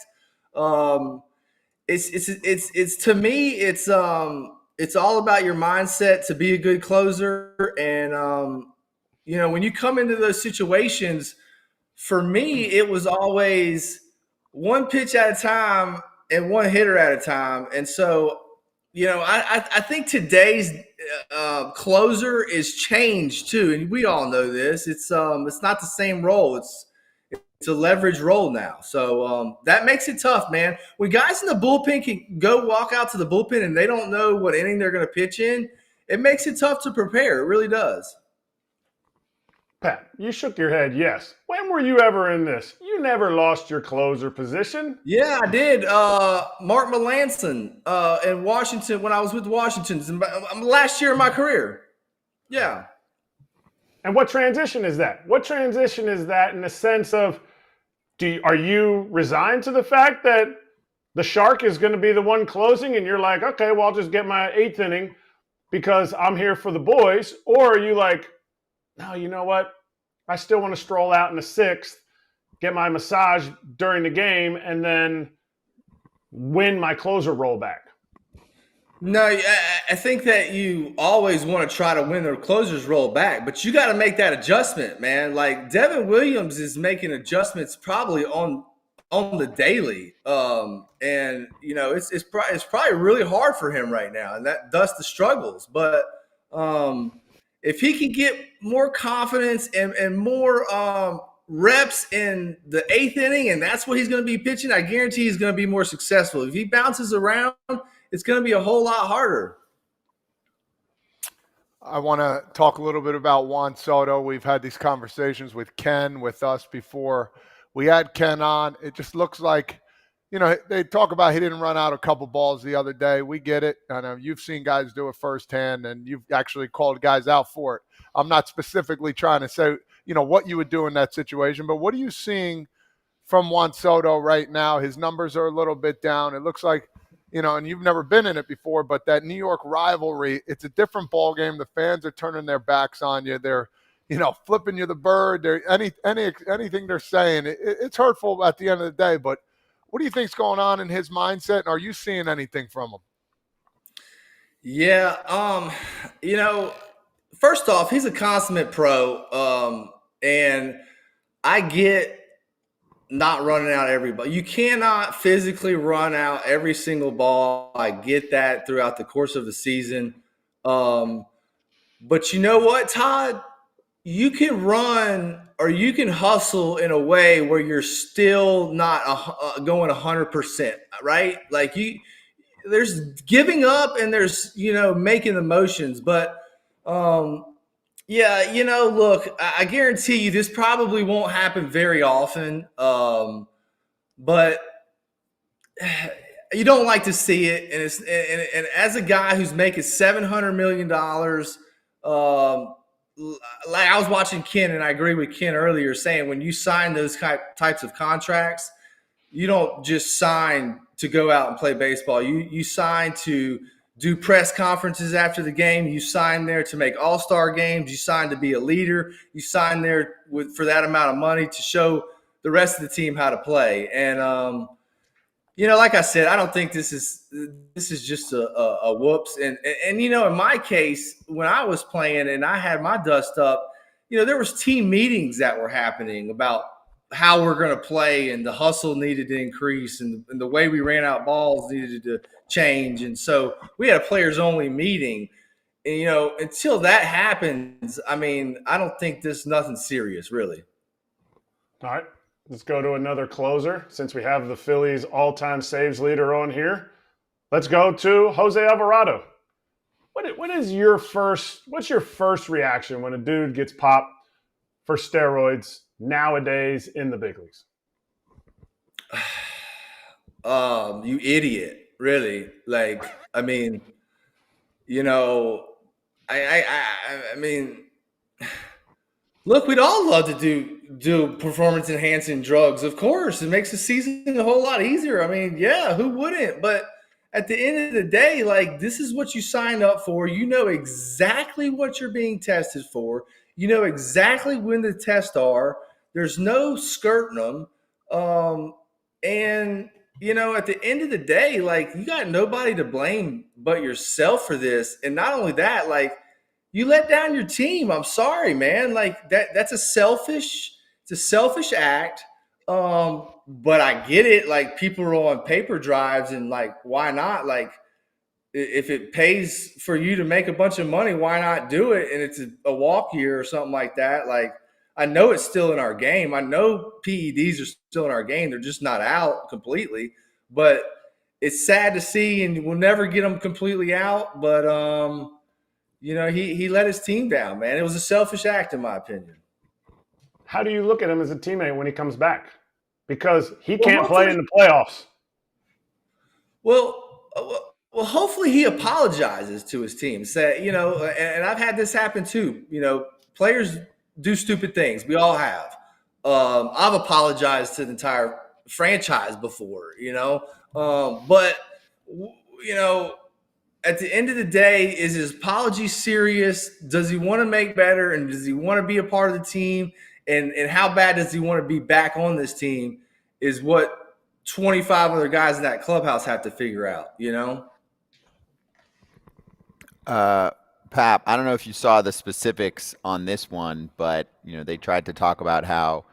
it's to me, it's all about your mindset to be a good closer. And, when you come into those situations, for me, it was always one pitch at a time and one hitter at a time. And so, I think today's closer is changed too. And we all know this. It's not the same role. It's a leverage role now. So that makes it tough, man. When guys in the bullpen can go walk out to the bullpen and they don't know what inning they're going to pitch in, it makes it tough to prepare. It really does. Pat, you shook your head, yes. When were you ever in this? You never lost your closer position. Yeah, I did. Mark Melanson in Washington when I was with the Washingtons last year of my career. Yeah. And what transition is that? What transition is that in the sense of, are you resigned to the fact that the Shark is going to be the one closing and you're like, okay, well, I'll just get my 8th inning because I'm here for the boys? Or are you like, no, you know what? I still want to stroll out in the 6th, get my massage during the game, and then win my closer role back. No, I think that you always want to try to win the closer's role back, but you got to make that adjustment, man. Like, Devin Williams is making adjustments probably on on the daily. And it's probably really hard for him right now, and thus the struggles. But if he can get more confidence and more reps in the 8th inning, and that's what he's going to be pitching, I guarantee he's going to be more successful. If he bounces around, it's going to be a whole lot harder. I want to talk a little bit about Juan Soto. We've had these conversations with Ken, with us before. We had Ken on. It just looks like, they talk about he didn't run out a couple balls the other day. We get it. I know you've seen guys do it firsthand, and you've actually called guys out for it. I'm not specifically trying to say, what you would do in that situation, but what are you seeing from Juan Soto right now? His numbers are a little bit down. It looks like, and you've never been in it before, but that New York rivalry, it's a different ball game. The fans are turning their backs on you. They're, flipping you the bird. They're anything they're saying. It's hurtful at the end of the day, but what do you think's going on in his mindset? And are you seeing anything from him? Yeah. First off, he's a consummate pro. And I get not running out every ball. You cannot physically run out every single ball. I get that throughout the course of the season. But you know what, Todd? You can run or you can hustle in a way where you're still not going 100%, right? Like there's giving up and there's, making the motions. But, yeah, look, I guarantee you this probably won't happen very often, but you don't like to see it. And as a guy who's making $700 million, like I was watching Ken, and I agree with Ken earlier, saying when you sign those types of contracts, you don't just sign to go out and play baseball. You sign to do press conferences after the game. You sign there to make all-star games. You sign to be a leader. You sign there for that amount of money to show the rest of the team how to play. And, like I said, I don't think this is just a whoops. And in my case, when I was playing and I had my dust up, there was team meetings that were happening about how we're going to play, and the hustle needed to increase, and the way we ran out balls needed to change. And so we had a players only meeting, and, until that happens, I don't think there's nothing serious really. All right, let's go to another closer. Since we have the Phillies all-time saves leader on here, let's go to José Alvarado. What's your first reaction when a dude gets popped for steroids nowadays in the big leagues? You idiot, really. Like, I mean, look, we'd all love to do performance enhancing drugs. Of course, it makes the season a whole lot easier. Yeah, who wouldn't? But at the end of the day, like, this is what you signed up for. You know exactly what you're being tested for. You know exactly when the tests are. There's no skirting them. And, at the end of the day, like, you got nobody to blame but yourself for this. And not only that, like, you let down your team. I'm sorry, man. Like, that's a selfish act. But I get it. Like, people are on paper drives, and, like, why not? Like, if it pays for you to make a bunch of money, why not do it? And it's a walk year or something like that. Like, I know it's still in our game. I know PEDs are still in our game. They're just not out completely. But it's sad to see, and we'll never get them completely out. But, he let his team down, man. It was a selfish act, in my opinion. How do you look at him as a teammate when he comes back? Because he can't play in the playoffs. Well, hopefully he apologizes to his team. Say, and I've had this happen too. Players do stupid things. We all have. I've apologized to the entire franchise before, but, at the end of the day, is his apology serious? Does he want to make better? And does he want to be a part of the team? And how bad does he want to be back on this team is what 25 other guys in that clubhouse have to figure out, Pap, I don't know if you saw the specifics on this one, but they tried to talk about how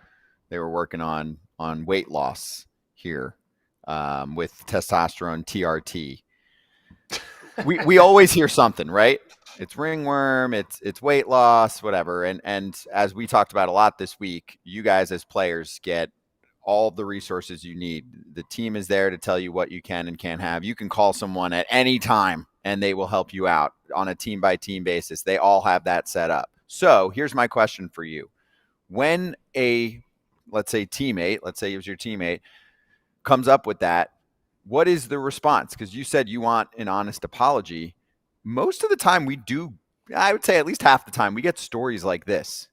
they were working on weight loss here with testosterone TRT. We always hear something, right? It's ringworm, it's weight loss, whatever. And as we talked about a lot this week, you guys as players get all the resources you need. The team is there to tell you what you can and can't have. You can call someone at any time and they will help you out on a team by team basis. They all have that set up. So here's my question for you. When let's say it was your teammate, comes up with that, what is the response? Because you said you want an honest apology. Most of the time I would say at least half the time, we get stories like this.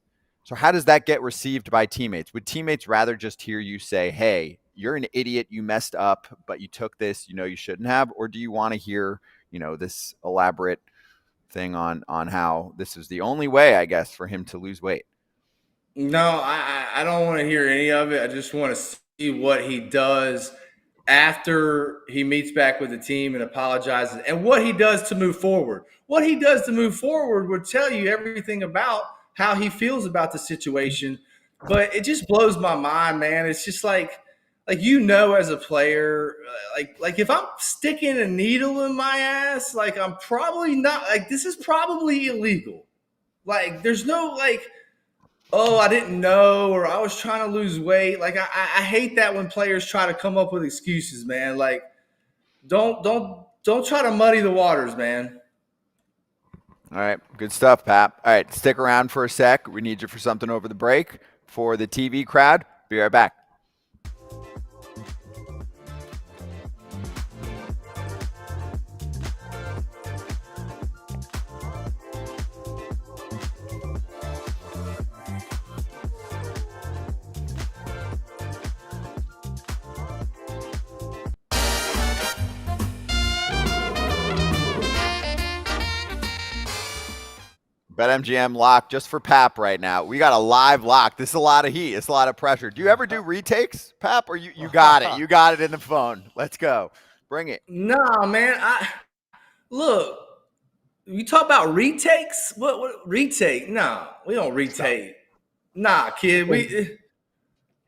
So how does that get received by teammates? Would teammates rather just hear you say, hey, you're an idiot, you messed up, but you took this, you shouldn't have? Or do you want to hear, this elaborate thing on how this is the only way, I guess, for him to lose weight? No, I don't want to hear any of it. I just want to see what he does after he meets back with the team and apologizes, and what he does to move forward. What he does to move forward would tell you everything about how he feels about the situation. But it just blows my mind, man. It's just like as a player, like if I'm sticking a needle in my ass, like I'm probably not, like this is probably illegal. Like there's no oh, I didn't know, or I was trying to lose weight. Like I hate that when players try to come up with excuses, man. Like don't try to muddy the waters, man. All right, good stuff, Pap. All right, stick around for a sec. We need you for something over the break. For the TV crowd, be right back. BetMGM lock just for Pap right now. We got a live lock. This is a lot of heat. It's a lot of pressure. Do you ever do retakes, Pap, or you got it? You got it in the phone. Let's go. Bring it. Nah, man. Look, you talk about retakes? What retake? Nah, we don't retake. Nah, kid.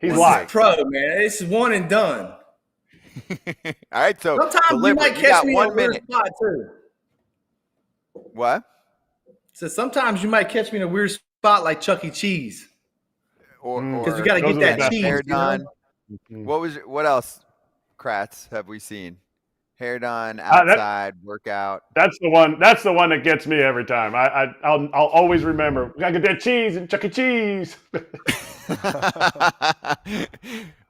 He's live. Pro, man. It's one and done. All right, so sometimes you might catch me in a weird spot too. What? So sometimes you might catch me in a weird spot like Chuck E. Cheese. Or because you got to get that cheese. Hair done. What else, Kratz, have we seen? Hair done, outside, workout. That's the one that gets me every time. I'll always remember. We got to get that cheese and Chuck E. Cheese.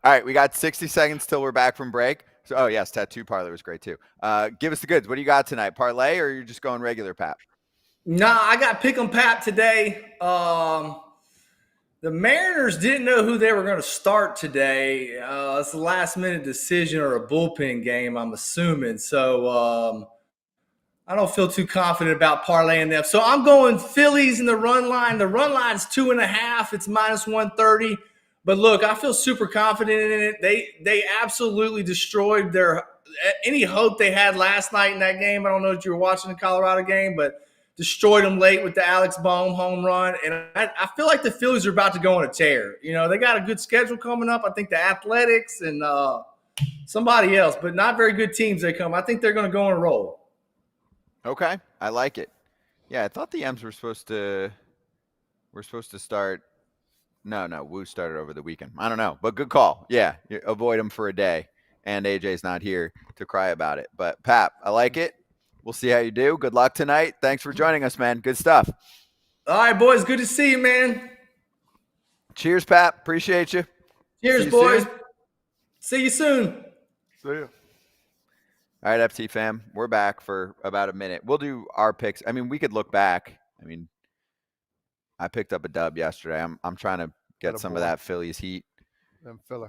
All right, we got 60 seconds till we're back from break. So, yes, tattoo parlor was great too. Give us the goods. What do you got tonight? Parlay, or you're just going regular, Pap? Nah, I got pick 'em Pap today. The Mariners didn't know who they were going to start today. It's a last-minute decision or a bullpen game, I'm assuming. So I don't feel too confident about parlaying them. So I'm going Phillies in the run line. The run line is 2.5. It's minus 130. But look, I feel super confident in it. They absolutely destroyed any hope they had last night in that game. I don't know if you were watching the Colorado game, but destroyed them late with the Alex Bohm home run. And I feel like the Phillies are about to go on a tear. They got a good schedule coming up. I think the Athletics and somebody else, but not very good teams they come. I think they're going to go on a roll. Okay. I like it. Yeah, I thought the M's were supposed to start. No, Wu started over the weekend. I don't know, but good call. Yeah, you avoid them for a day. And AJ's not here to cry about it. But, Pap, I like it. We'll see how you do. Good luck tonight. Thanks for joining us, man. Good stuff. All right, boys. Good to see you, man. Cheers, Pap. Appreciate you. Cheers, boys. See you soon. See you. All right, FT fam. We're back for about a minute. We'll do our picks. I mean, we could look back. I mean, I picked up a dub yesterday. I'm trying to get some of that Phillies heat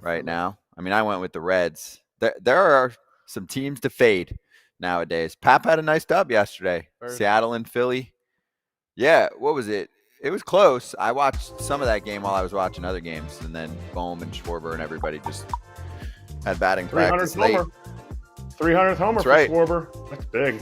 right now. I mean, I went with the Reds. There are some teams to fade nowadays. Pap had a nice dub yesterday. Seattle and Philly. Yeah, what was it? It was close. I watched some of that game while I was watching other games, and then Bohm and Schwarber and everybody just had batting practice late. 300th homer That's for right. Schwarber. That's big.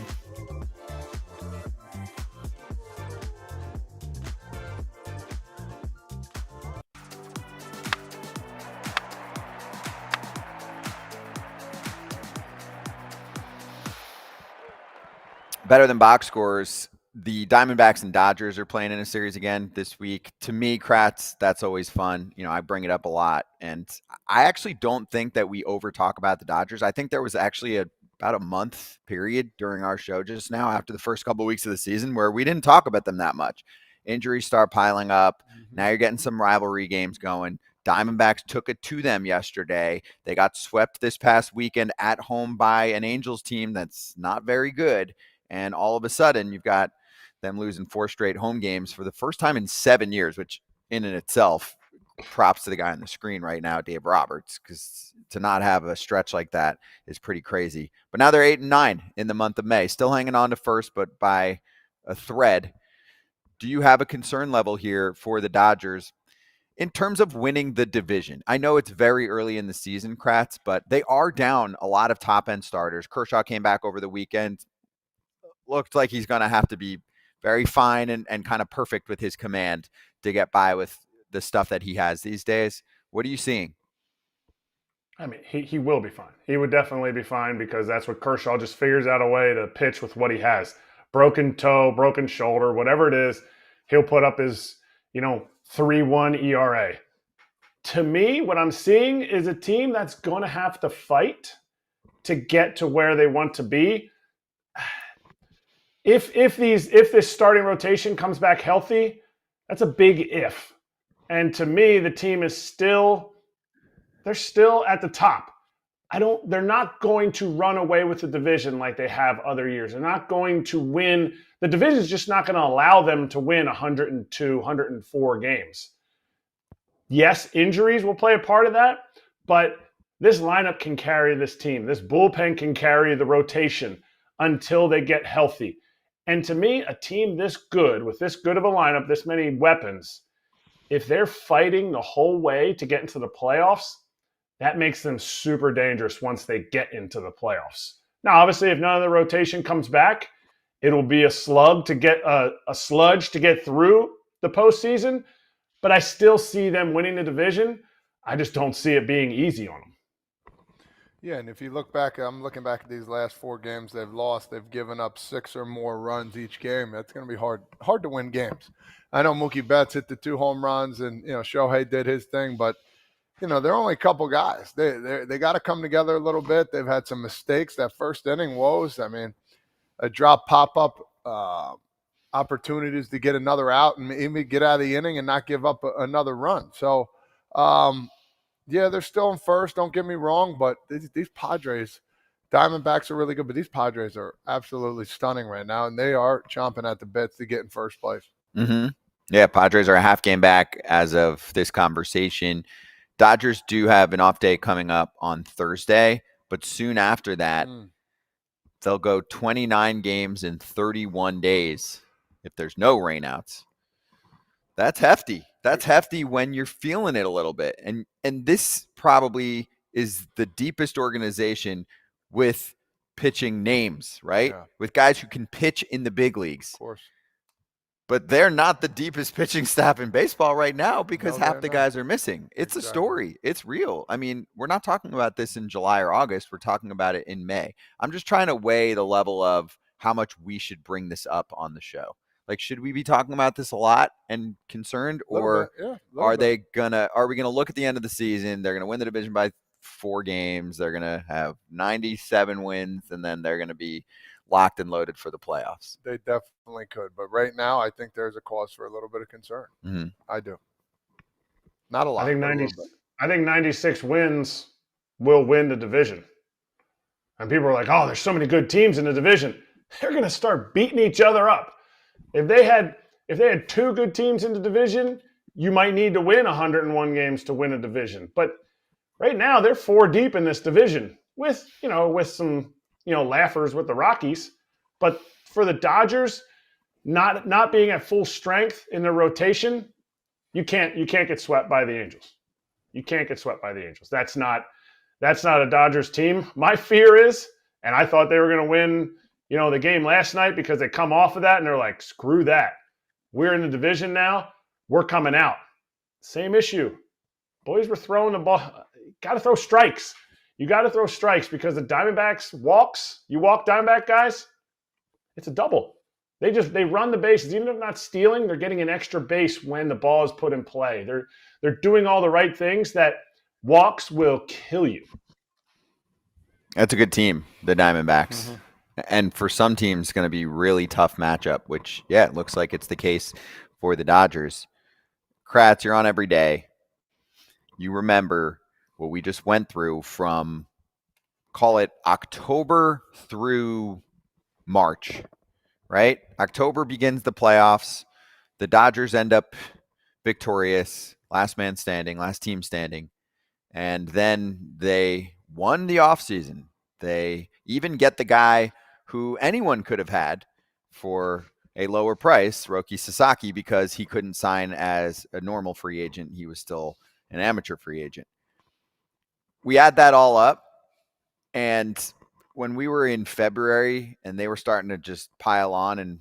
better than box scores. The Diamondbacks and Dodgers are playing in a series again this week. To me, Kratz, that's always fun. I bring it up a lot. And I actually don't think that we over talk about the Dodgers. I think there was actually about a month period during our show just now after the first couple of weeks of the season where we didn't talk about them that much. Injuries start piling up. Now you're getting some rivalry games going. Diamondbacks took it to them yesterday. They got swept this past weekend at home by an Angels team that's not very good. And all of a sudden, you've got them losing 4 straight home games for the first time in 7 years, which in and itself, props to the guy on the screen right now, Dave Roberts, because to not have a stretch like that is pretty crazy. But now they're 8-9 in the month of May, still hanging on to first, but by a thread. Do you have a concern level here for the Dodgers in terms of winning the division? I know it's very early in the season, Kratz, but they are down a lot of top-end starters. Kershaw came back over the weekend. Looked like he's going to have to be very fine and kind of perfect with his command to get by with the stuff that he has these days. What are you seeing? I mean, he will be fine. He would definitely be fine because that's what Kershaw just figures out a way to pitch with what he has. Broken toe, broken shoulder, whatever it is, he'll put up his, 3.1 ERA. To me, what I'm seeing is a team that's going to have to fight to get to where they want to be. If this starting rotation comes back healthy, that's a big if. And to me, the team is they're still at the top. They're not going to run away with the division like they have other years. They're not going to win. The division is just not going to allow them to win 102, 104 games. Yes, injuries will play a part of that, but this lineup can carry this team. This bullpen can carry the rotation until they get healthy. And to me, a team this good, with this good of a lineup, this many weapons, if they're fighting the whole way to get into the playoffs, that makes them super dangerous once they get into the playoffs. Now, obviously, if none of the rotation comes back, it'll be a sludge to get through the postseason. But I still see them winning the division. I just don't see it being easy on them. Yeah, and if you look back, I'm looking back at these last 4 games they've lost. They've given up 6 or more runs each game. That's going to be hard to win games. I know Mookie Betts hit the 2 home runs, and Shohei did his thing, but they're only a couple guys. They got to come together a little bit. They've had some mistakes. That first inning woes. I mean, a drop pop-up opportunities to get another out and maybe get out of the inning and not give up another run. So, yeah, they're still in first. Don't get me wrong, but these Padres, Diamondbacks are really good, but these Padres are absolutely stunning right now, and they are chomping at the bits to get in first place. Mm-hmm. Yeah, Padres are a half game back as of this conversation. Dodgers do have an off day coming up on Thursday, but soon after that, they'll go 29 games in 31 days if there's no rainouts. That's hefty. That's hefty when you're feeling it a little bit. And this probably is the deepest organization with pitching names, right? Yeah. With guys who can pitch in the big leagues. Of course. But they're not the deepest pitching staff in baseball right now because No, half the guys are missing. It's Exactly. a story. It's real. I mean, we're not talking about this in July or August. We're talking about it in May. I'm just trying to weigh the level of how much we should bring this up on the show. Like, should we be talking about this a lot and concerned, or are we gonna look at the end of the season? They're gonna win the division by 4 games. They're gonna have 97 wins, and then they're gonna be locked and loaded for the playoffs. They definitely could. But right now, I think there's a cause for a little bit of concern. Mm-hmm. I do. Not a lot. I think 96 wins will win the division. And people are like, oh, there's so many good teams in the division. They're going to start beating each other up. If they had 2 good teams in the division, you might need to win 101 games to win a division. But right now, they're 4 deep in this division with some laughers with the Rockies. But for the Dodgers, not being at full strength in their rotation, you can't get swept by the Angels. You can't get swept by the Angels. That's not a Dodgers team. My fear is, and I thought they were going to win, the game last night because they come off of that and they're like, screw that. We're in the division now. We're coming out. Same issue. Boys were throwing the ball. Got to throw strikes. You got to throw strikes because the Diamondbacks walks. You walk Diamondback guys, It's a double. They run the bases. Even if not stealing, they're getting an extra base when the ball is put in play. They're doing all the right things that walks will kill you. That's a good team, the Diamondbacks. Mm-hmm. And for some teams, it's going to be really tough matchup, which, yeah, it looks like it's the case for the Dodgers. Kratz, you're on every day. You remember what we just went through from, call it October through March, right? October begins the playoffs. The Dodgers end up victorious, last man standing, last team standing. And then they won the offseason. They even get the guy who anyone could have had for a lower price, Roki Sasaki, because he couldn't sign as a normal free agent. He was still an amateur free agent. We add that all up, and when we were in February and they were starting to just pile on and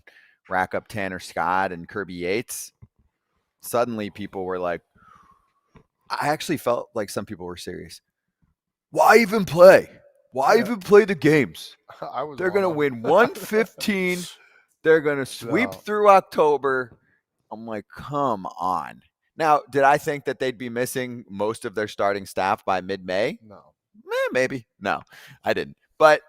rack up Tanner Scott and Kirby Yates, suddenly people were like, I actually felt like some people were serious. Why even play? Why even play the games? They're going to win 115. They're going to sweep through October. I'm like, come on. Now, did I think that they'd be missing most of their starting staff by mid-May? No. Maybe. No, I didn't. But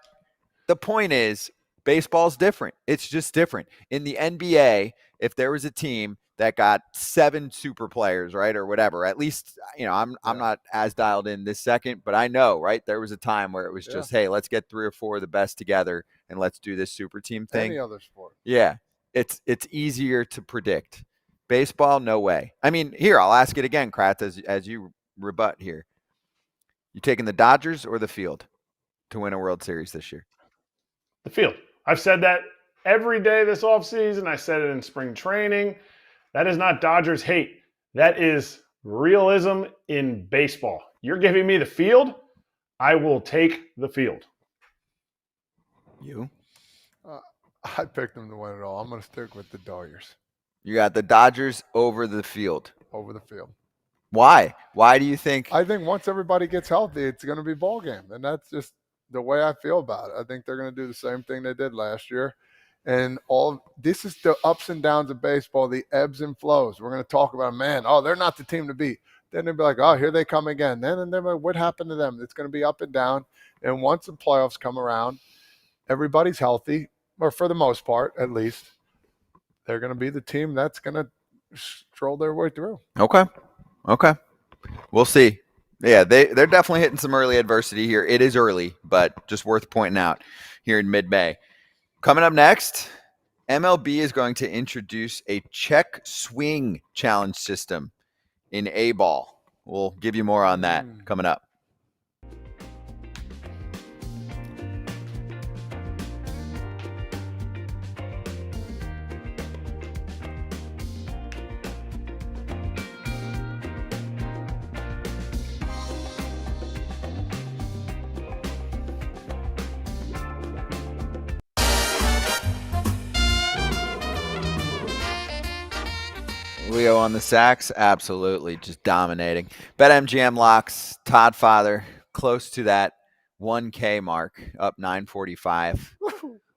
the point is, baseball's different. It's just different. In the NBA, if there was a team that got 7 super players, right, or whatever, at least, I'm not as dialed in this second, but I know, right, there was a time where it was just, hey, let's get 3 or 4 of the best together and let's do this super team thing. Any other sport. Yeah, it's easier to predict. Baseball, no way. I mean, here, I'll ask it again, Kratz, as you rebut here. You taking the Dodgers or the field to win a World Series this year? The field. I've said that every day this offseason. I said it in spring training. That is not Dodgers hate. That is realism in baseball. You're giving me the field, I will take the field. You? I picked them to win it all. I'm going to stick with the Dodgers. You got the Dodgers over the field. Over the field. Why? Why do you think? I think once everybody gets healthy, it's going to be ball game. And that's just the way I feel about it. I think they're going to do the same thing they did last year. And this is the ups and downs of baseball, the ebbs and flows. We're going to talk about, they're not the team to beat. Then they'll be like, here they come again. Then what happened to them? It's going to be up and down. And once the playoffs come around, everybody's healthy, or for the most part, at least. They're going to be the team that's going to stroll their way through. Okay. We'll see. Yeah, they're definitely hitting some early adversity here. It is early, but just worth pointing out here in mid-May. Coming up next, MLB is going to introduce a check swing challenge system in A-ball. We'll give you more on that coming up. Leo on the sacks, absolutely, just dominating. BetMGM locks, Todd Father, close to that 1K mark, up 945.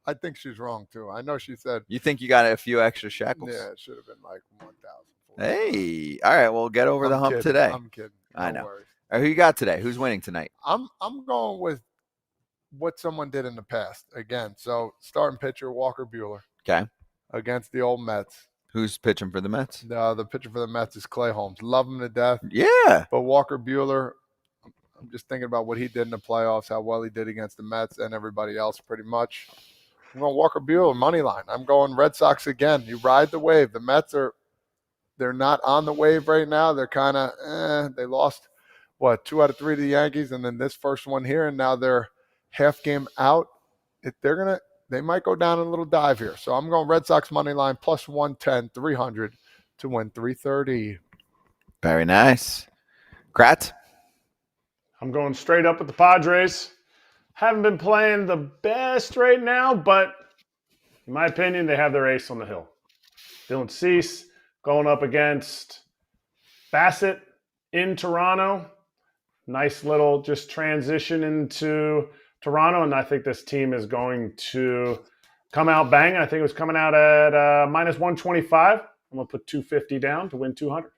I think she's wrong, too. I know she said. You think you got a few extra shekels? Yeah, it should have been like 1,000. Hey, all right, well, get over the hump today. I'm kidding. I know. All right, who you got today? Who's winning tonight? I'm going with what someone did in the past. Again, so starting pitcher, Walker Buehler. Okay. Against the old Mets. Who's pitching for the Mets? The pitcher for the Mets is Clay Holmes. Love him to death. Yeah. But Walker Buehler, I'm just thinking about what he did in the playoffs, how well he did against the Mets and everybody else pretty much. I'm going Walker Buehler, money line. I'm going Red Sox again. You ride the wave. The Mets they're not on the wave right now. They're kind of, they lost, 2 out of 3 to the Yankees, and then this first one here, and now they're half game out. They might go down a little dive here. So I'm going Red Sox money line plus 110, 300 to win 330. Very nice. Kratz? I'm going straight up with the Padres. Haven't been playing the best right now, but in my opinion, they have their ace on the hill. Dylan Cease going up against Bassett in Toronto. Nice little just transition into Toronto, and I think this team is going to come out banging. I think it was coming out at minus 125. I'm going to put 250 down to win 200.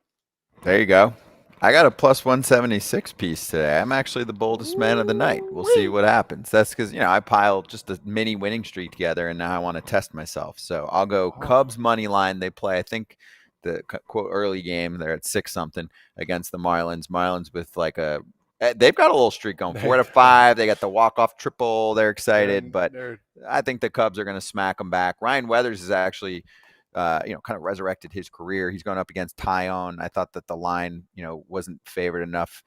There you go. I got a plus 176 piece today. I'm actually the boldest man of the night. We'll see what happens. That's because, I piled just a mini winning streak together, and now I want to test myself. So I'll go Cubs money line. They play, I think, the quote early game. They're at 6-something against the Marlins. Marlins with they've got a little streak going, 4 out of 5. They got the walk-off triple. They're excited, but I think the Cubs are going to smack them back. Ryan Weathers is actually kind of resurrected his career. He's going up against Tyone. I thought that the line, wasn't favored enough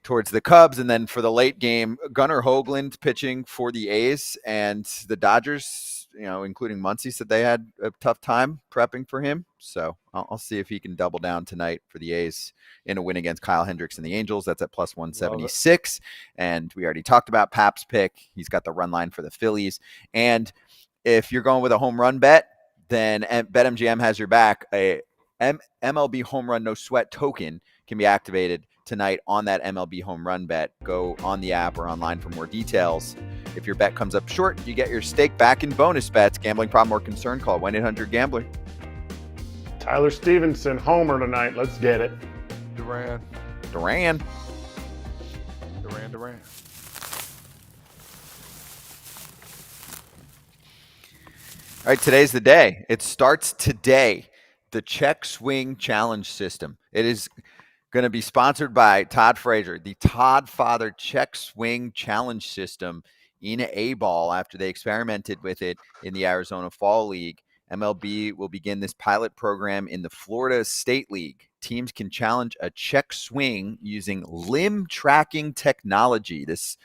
towards the Cubs. And then for the late game, Gunnar Hoagland pitching for the A's, and the Dodgers, including Muncy, said they had a tough time prepping for him. So I'll see if he can double down tonight for the A's in a win against Kyle Hendricks and the Angels. That's at plus 176. And we already talked about Pap's pick. He's got the run line for the Phillies. And if you're going with a home run bet, then BetMGM has your back. A MLB home run no sweat token can be activated tonight on that MLB home run bet. Go on the app or online for more details. If your bet comes up short, you get your stake back in bonus bets. Gambling problem or concern, call 1-800-GAMBLER. Tyler Stevenson, homer tonight. Let's get it. Duran. All right, today's the day. It starts today. The Check Swing Challenge System. It is going to be sponsored by Todd Frazier. The Todd Father Check Swing Challenge System in A-ball after they experimented with it in the Arizona Fall League. MLB will begin this pilot program in the Florida State League. Teams can challenge a check swing using limb tracking technology. This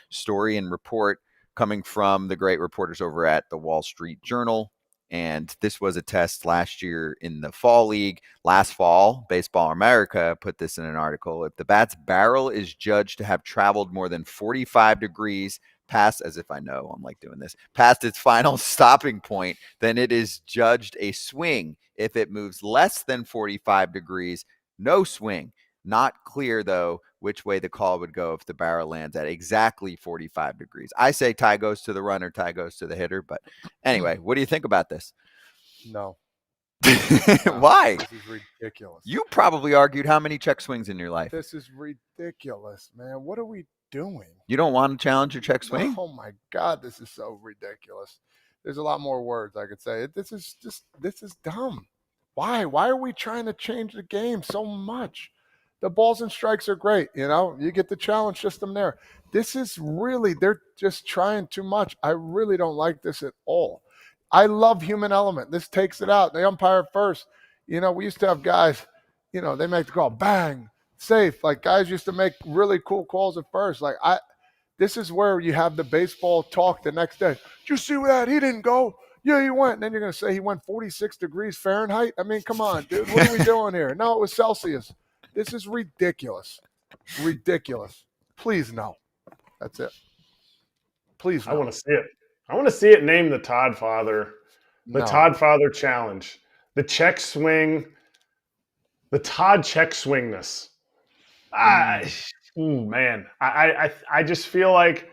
story and report coming from the great reporters over at the Wall Street Journal. And this was a test last year in the Fall League. Last fall, Baseball America put this in an article. If the bat's barrel is judged to have traveled more than 45 degrees past, as if I know, I'm like doing this, past its final stopping point, then it is judged a swing. If it moves less than 45 degrees, no swing. Not clear, though, which way the call would go if the barrel lands at exactly 45 degrees. I say tie goes to the runner, tie goes to the hitter. But anyway, what do you think about this? No. Why? This is ridiculous. You probably argued how many check swings in your life. This is ridiculous, man. What are we doing? You don't want to challenge your check swing? Oh, my God. This is so ridiculous. There's a lot more words I could say. This is dumb. Why? Why are we trying to change the game so much? The balls and strikes are great. You get the challenge system there. This is really, they're just trying too much. I really don't like this at all. I love human element. This takes it out. The umpire first. We used to have guys, they make the call, bang, safe. Like guys used to make really cool calls at first. This is where you have the baseball talk the next day. Did you see that? He didn't go. Yeah, he went. And then you're going to say he went 46 degrees Fahrenheit? I mean, come on, dude. What are we doing here? No, it was Celsius. This is ridiculous. Ridiculous. Please, no. That's it. Please, no. I want to see it. I want to see it named the Todd Father. The Todd Father Challenge. The check swing. The Todd check swingness. Man. I just feel like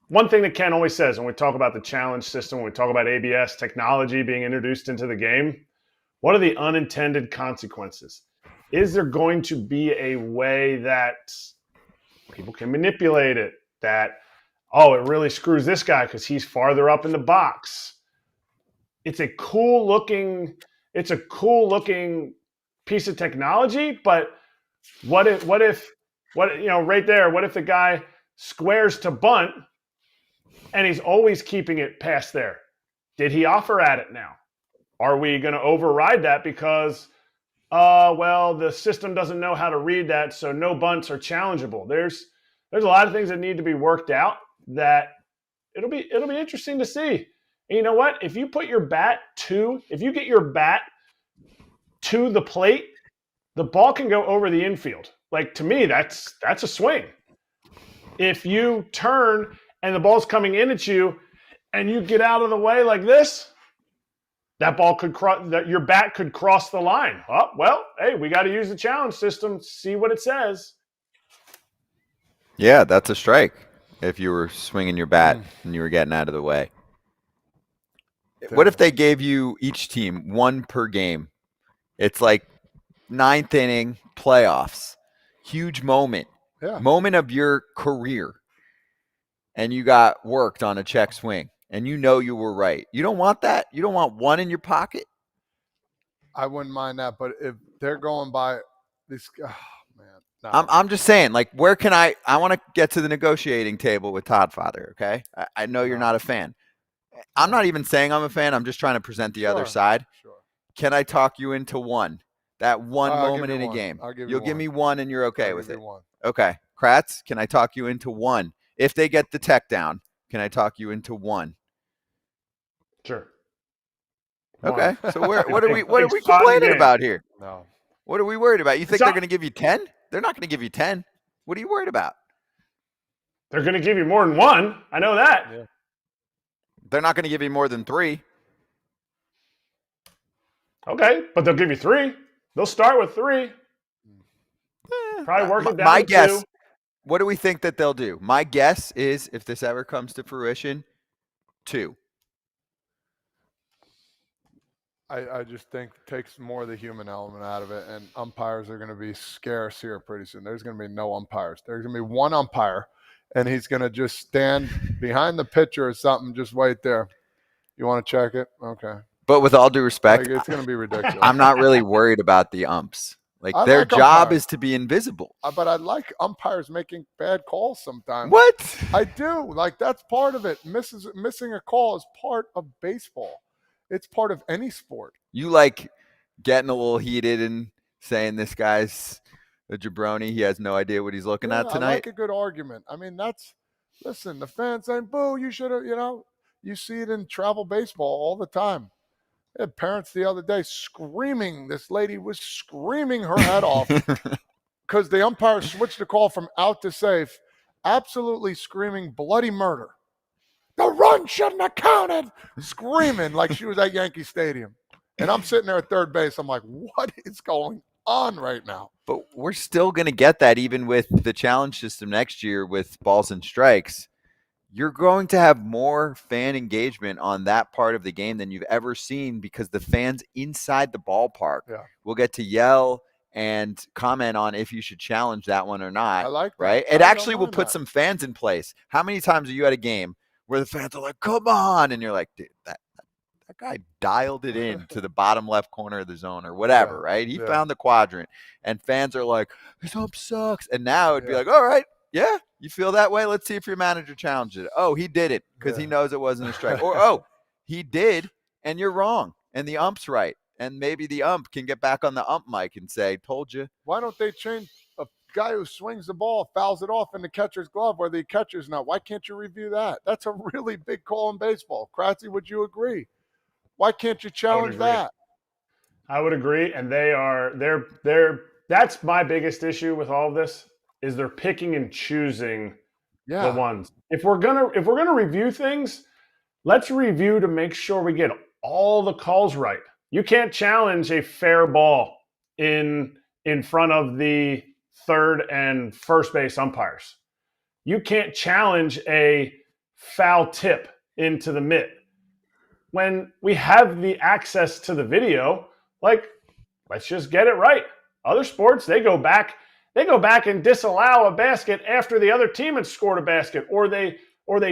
one thing that Ken always says when we talk about the challenge system, when we talk about ABS technology being introduced into the game, what are the unintended consequences? Is there going to be a way that people can manipulate it? That, it really screws this guy because he's farther up in the box. It's a cool looking piece of technology, but what if right there, what if the guy squares to bunt and he's always keeping it past there? Did he offer at it now? Are we going to override that because the system doesn't know how to read that, so no bunts are challengeable. There's a lot of things that need to be worked out that it'll be interesting to see. And you know what? If you get your bat to the plate, the ball can go over the infield. Like, to me, that's a swing. If you turn and the ball's coming in at you and you get out of the way like this, that ball could your bat could cross the line. Oh, well, hey, we got to use the challenge system, see what it says. Yeah, that's a strike if you were swinging your bat and you were getting out of the way. What if they gave you each team one per game? It's like 9th inning playoffs, huge moment of your career, and you got worked on a check swing, and you were right. You don't want that. You don't want one in your pocket. I wouldn't mind that, but if they're going by this, oh man, no. I'm just saying, like, where can I want to get to the negotiating table with Todd Father. Okay, I know you're not a fan. I'm not even saying I'm a fan. I'm just trying to present the other side. Sure. Can I talk you into one? That one moment in a game. You'll give me one, and you're okay with it. Okay, Kratz, can I talk you into one? If they get the tech down, can I talk you into one? Sure. Okay, so what are we complaining about here? No. What are we worried about? You think they're going to give you 10? They're not going to give you 10. What are you worried about? They're going to give you more than one. I know that. Yeah. They're not going to give you more than 3. Okay, but they'll give you 3. They'll start with 3. Probably work it down my to guess. 2. What do we think that they'll do? My guess is, if this ever comes to fruition, 2. I just think it takes more of the human element out of it, and umpires are going to be scarce here pretty soon. There's going to be no umpires. There's going to be one umpire, and he's going to just stand behind the pitcher or something, just wait there. You want to check it? Okay. But with all due respect, it's going to be ridiculous. I'm not really worried about the umps. Like, their job is to be invisible. But I like umpires making bad calls sometimes. What? I do. Like, that's part of it. Missing a call is part of baseball. It's part of any sport. You like getting a little heated and saying this guy's a jabroni. He has no idea what he's looking at tonight. I like a good argument. I mean, listen, the fans saying, boo, you should have, you see it in travel baseball all the time. I had parents the other day screaming. This lady was screaming her head off because the umpire switched the call from out to safe, absolutely screaming bloody murder. The run shouldn't have counted, screaming like she was at Yankee Stadium. And I'm sitting there at third base. I'm like, what is going on right now? But we're still going to get that even with the challenge system next year with balls and strikes. You're going to have more fan engagement on that part of the game than you've ever seen, because the fans inside the ballpark will get to yell and comment on if you should challenge that one or not. I like that. Right? It actually will put some fans in place. How many times are you at a game where the fans are like, come on, and you're like, dude, that guy dialed it in to the bottom left corner of the zone or whatever, right? He found the quadrant, and fans are like, this ump sucks. And now it'd be like, all right, yeah, you feel that way? Let's see if your manager challenged it. Oh, he did it because he knows it wasn't a strike. Or, oh, he did, and you're wrong, and the ump's right. And maybe the ump can get back on the ump mic and say, told you. Why don't they change a guy who swings the ball, fouls it off in the catcher's glove where the catcher's not? Why can't you review that? That's a really big call in baseball. Kratzy, would you agree? Why can't you challenge that? I would agree, and they're that's my biggest issue with all of this, is they're picking and choosing the ones. If we're gonna review things, let's review to make sure we get all the calls right. You can't challenge a fair ball in front of the third and first base umpires. You can't challenge a foul tip into the mitt. When we have the access to the video, like, let's just get it right. Other sports, they go back and disallow a basket after the other team had scored a basket, or they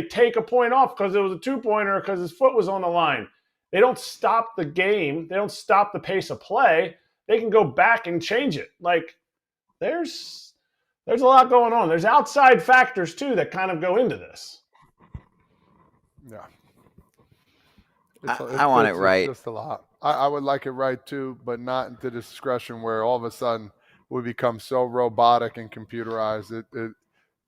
take a point off because it was a 2-pointer because his foot was on the line. They don't stop the game. They don't stop the pace of play. They can go back and change it. Like, there's a lot going on. There's outside factors too that kind of go into this. Yeah. I want it right. It's just a lot. I would like it right too, but not into this discretion where all of a sudden we become so robotic and computerized.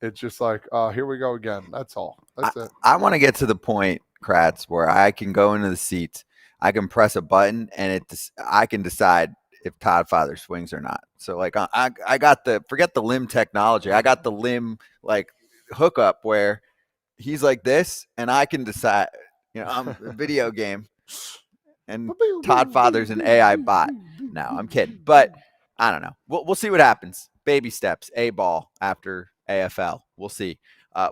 It's just like, here we go again. That's all. That's it. I want to get to the point, Kratz, where I can go into the seats, I can press a button, and I can decide if Todd Father swings or not. So, like, I got forget the limb technology. I got the limb, like, hookup where he's like this, and I can decide. I'm a video game, and Todd Father's an AI bot. No, I'm kidding. But I don't know. We'll see what happens. Baby steps, A ball after AFL. We'll see.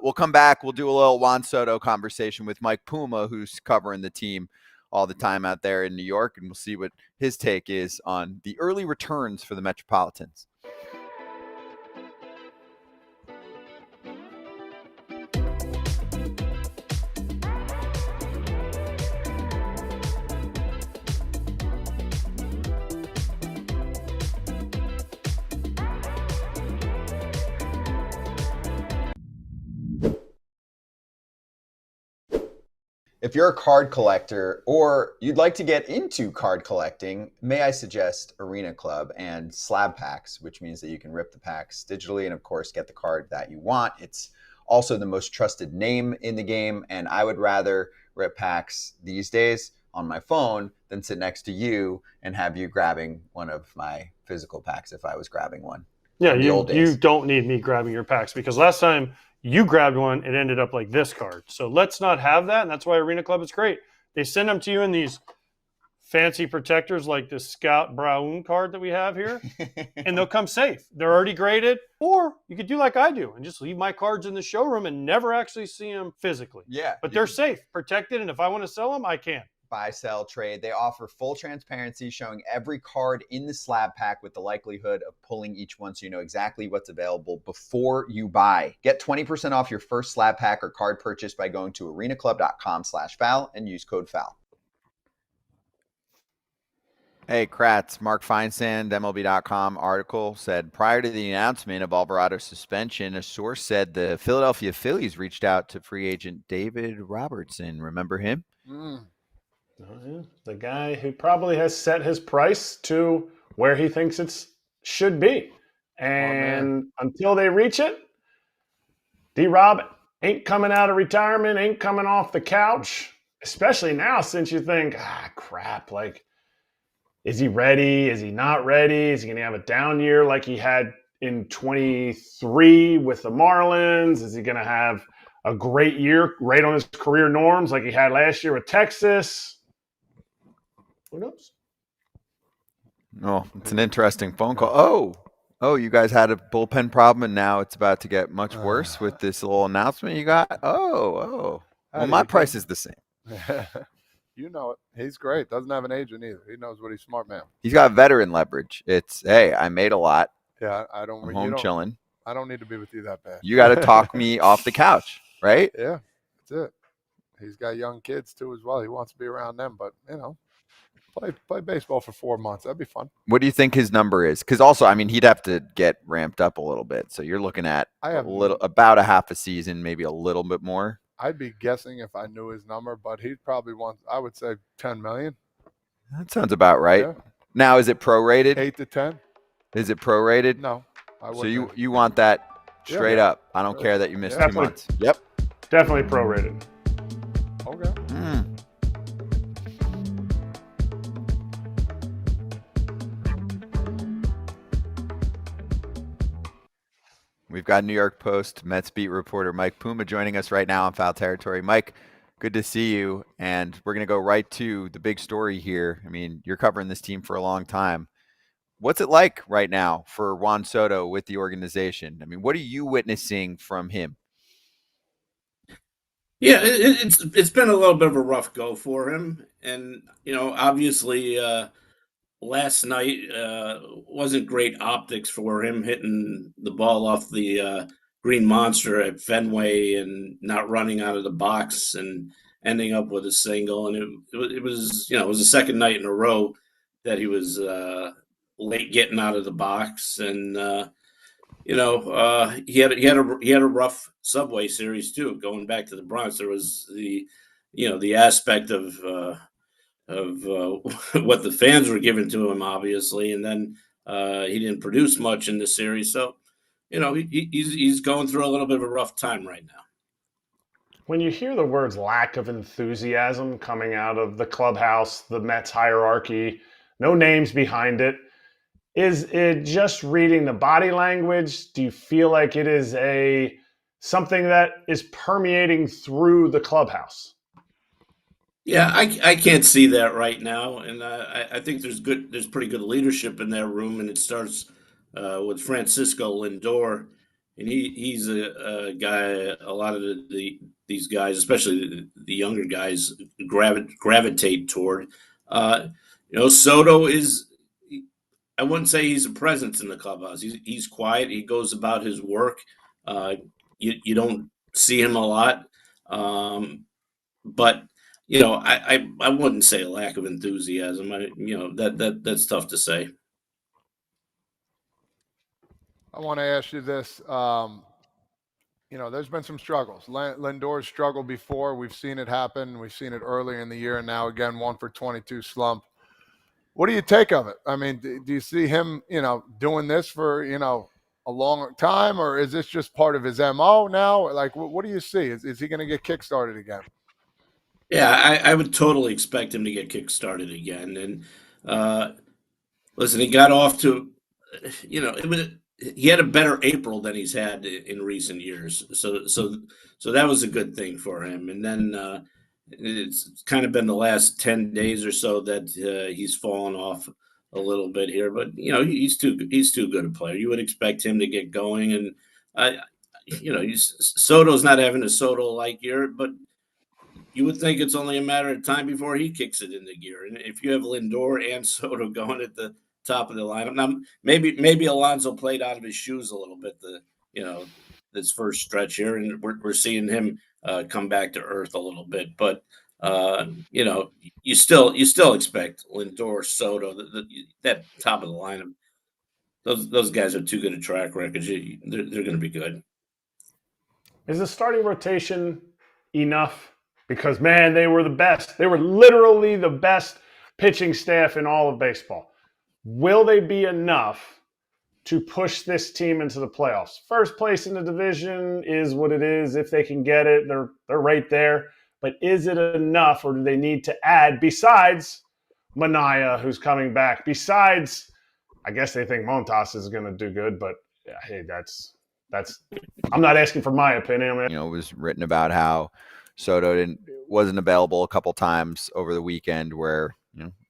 We'll come back. We'll do a little Juan Soto conversation with Mike Puma, who's covering the team all the time out there in New York, and we'll see what his take is on the early returns for the Metropolitans. If you're a card collector or you'd like to get into card collecting, may I suggest Arena Club and slab packs, which means that you can rip the packs digitally and, of course, get the card that you want. It's also the most trusted name in the game, and I would rather rip packs these days on my phone than sit next to you and have you grabbing one of my physical packs if I was grabbing one. Yeah, you don't need me grabbing your packs, because last time you grabbed one, it ended up like this card. So let's not have that, and that's why Arena Club is great. They send them to you in these fancy protectors like this Scout Braun card that we have here, and they'll come safe. They're already graded, or you could do like I do and just leave my cards in the showroom and never actually see them physically. Yeah. But they're safe, protected, and if I want to sell them, I can. Buy, sell, trade. They offer full transparency, showing every card in the slab pack with the likelihood of pulling each one, so you know exactly what's available before you buy. Get 20% off your first slab pack or card purchase by going to arenaclub.com/foul and use code FOUL. Hey, Kratz, Mark Feinsand, MLB.com article said prior to the announcement of Alvarado's suspension, a source said the Philadelphia Phillies reached out to free agent David Robertson. Remember him? Oh, yeah. The guy who probably has set his price to where he thinks it should be. And until they reach it, D-Rob ain't coming out of retirement, ain't coming off the couch, especially now since you think, crap, like, is he ready? Is he not ready? Is he going to have a down year like he had in 23 with the Marlins? Is he going to have a great year right on his career norms like he had last year with Texas? Who knows? Oh, it's an interesting phone call. Oh, you guys had a bullpen problem, and now it's about to get much worse with this little announcement you got? Oh. Well, my price is the same. You know it. He's great. Doesn't have an agent either. He knows what he's smart, man. He's got veteran leverage. It's, hey, I made a lot. Yeah, I'm home chilling. I don't need to be with you that bad. You got to talk me off the couch, right? Yeah, that's it. He's got young kids, too, as well. He wants to be around them, but, play baseball for 4 months. That'd be fun. What do you think his number is? Because also, I mean, he'd have to get ramped up a little bit. So you're looking at about a half a season, maybe a little bit more. I'd be guessing if I knew his number, but he'd probably want, I would say, $10 million. That sounds about right. Yeah. Now, is it prorated? 8 to 10. Is it prorated? No. So you want that straight up? I don't care that you missed 2 months. Yep. Definitely prorated. Okay. We've got New York Post Mets beat reporter Mike Puma joining us right now on Foul Territory. Mike, good to see you. And we're going to go right to the big story here. I mean, you're covering this team for a long time. What's it like right now for Juan Soto with the organization? I mean, what are you witnessing from him? Yeah, it's been a little bit of a rough go for him. And, obviously last night wasn't great optics for him, hitting the ball off the Green Monster at Fenway and not running out of the box and ending up with a single. And it was it was the second night in a row that he was late getting out of the box. And he had a rough Subway series too. Going back to the Bronx, there was the aspect of what the fans were giving to him, obviously, and then he didn't produce much in the series. So, he's going through a little bit of a rough time right now. When you hear the words lack of enthusiasm coming out of the clubhouse, the Mets hierarchy, no names behind it, is it just reading the body language? Do you feel like it is something that is permeating through the clubhouse? Yeah, I can't see that right now, and I think there's pretty good leadership in that room, and it starts with Francisco Lindor, and he's a guy. A lot of these guys, especially the younger guys, gravitate toward. Soto is. I wouldn't say he's a presence in the clubhouse. He's quiet. He goes about his work. You don't see him a lot, but I wouldn't say a lack of enthusiasm. That's tough to say. I want to ask you this. There's been some struggles. Lindor's struggled before. We've seen it happen. We've seen it earlier in the year, and now again, 1-for-22 slump. What do you take of it? I mean, do you see him, doing this for, a long time, or is this just part of his MO now? Like, what do you see? Is he going to get kickstarted again? Yeah, I would totally expect him to get kickstarted again. And listen, he got off to, he had a better April than he's had in recent years. So that was a good thing for him. And then it's kind of been the last 10 days or so that he's fallen off a little bit here. But he's too good a player. You would expect him to get going. And Soto's not having a Soto-like year, but you would think it's only a matter of time before he kicks it into gear. And if you have Lindor and Soto going at the top of the lineup, now maybe Alonso played out of his shoes a little bit this first stretch here, and we're seeing him come back to earth a little bit. But you still expect Lindor, Soto, that top of the lineup. Those guys are too good a track record. They're going to be good. Is the starting rotation enough? Because, man, they were the best. They were literally the best pitching staff in all of baseball. Will they be enough to push this team into the playoffs? First place in the division is what it is. If they can get it, they're right there. But is it enough, or do they need to add, besides Manaea, who's coming back, besides, I guess they think Montas is going to do good, but yeah, hey, that's I'm not asking for my opinion. It was written about how Soto wasn't available a couple times over the weekend, where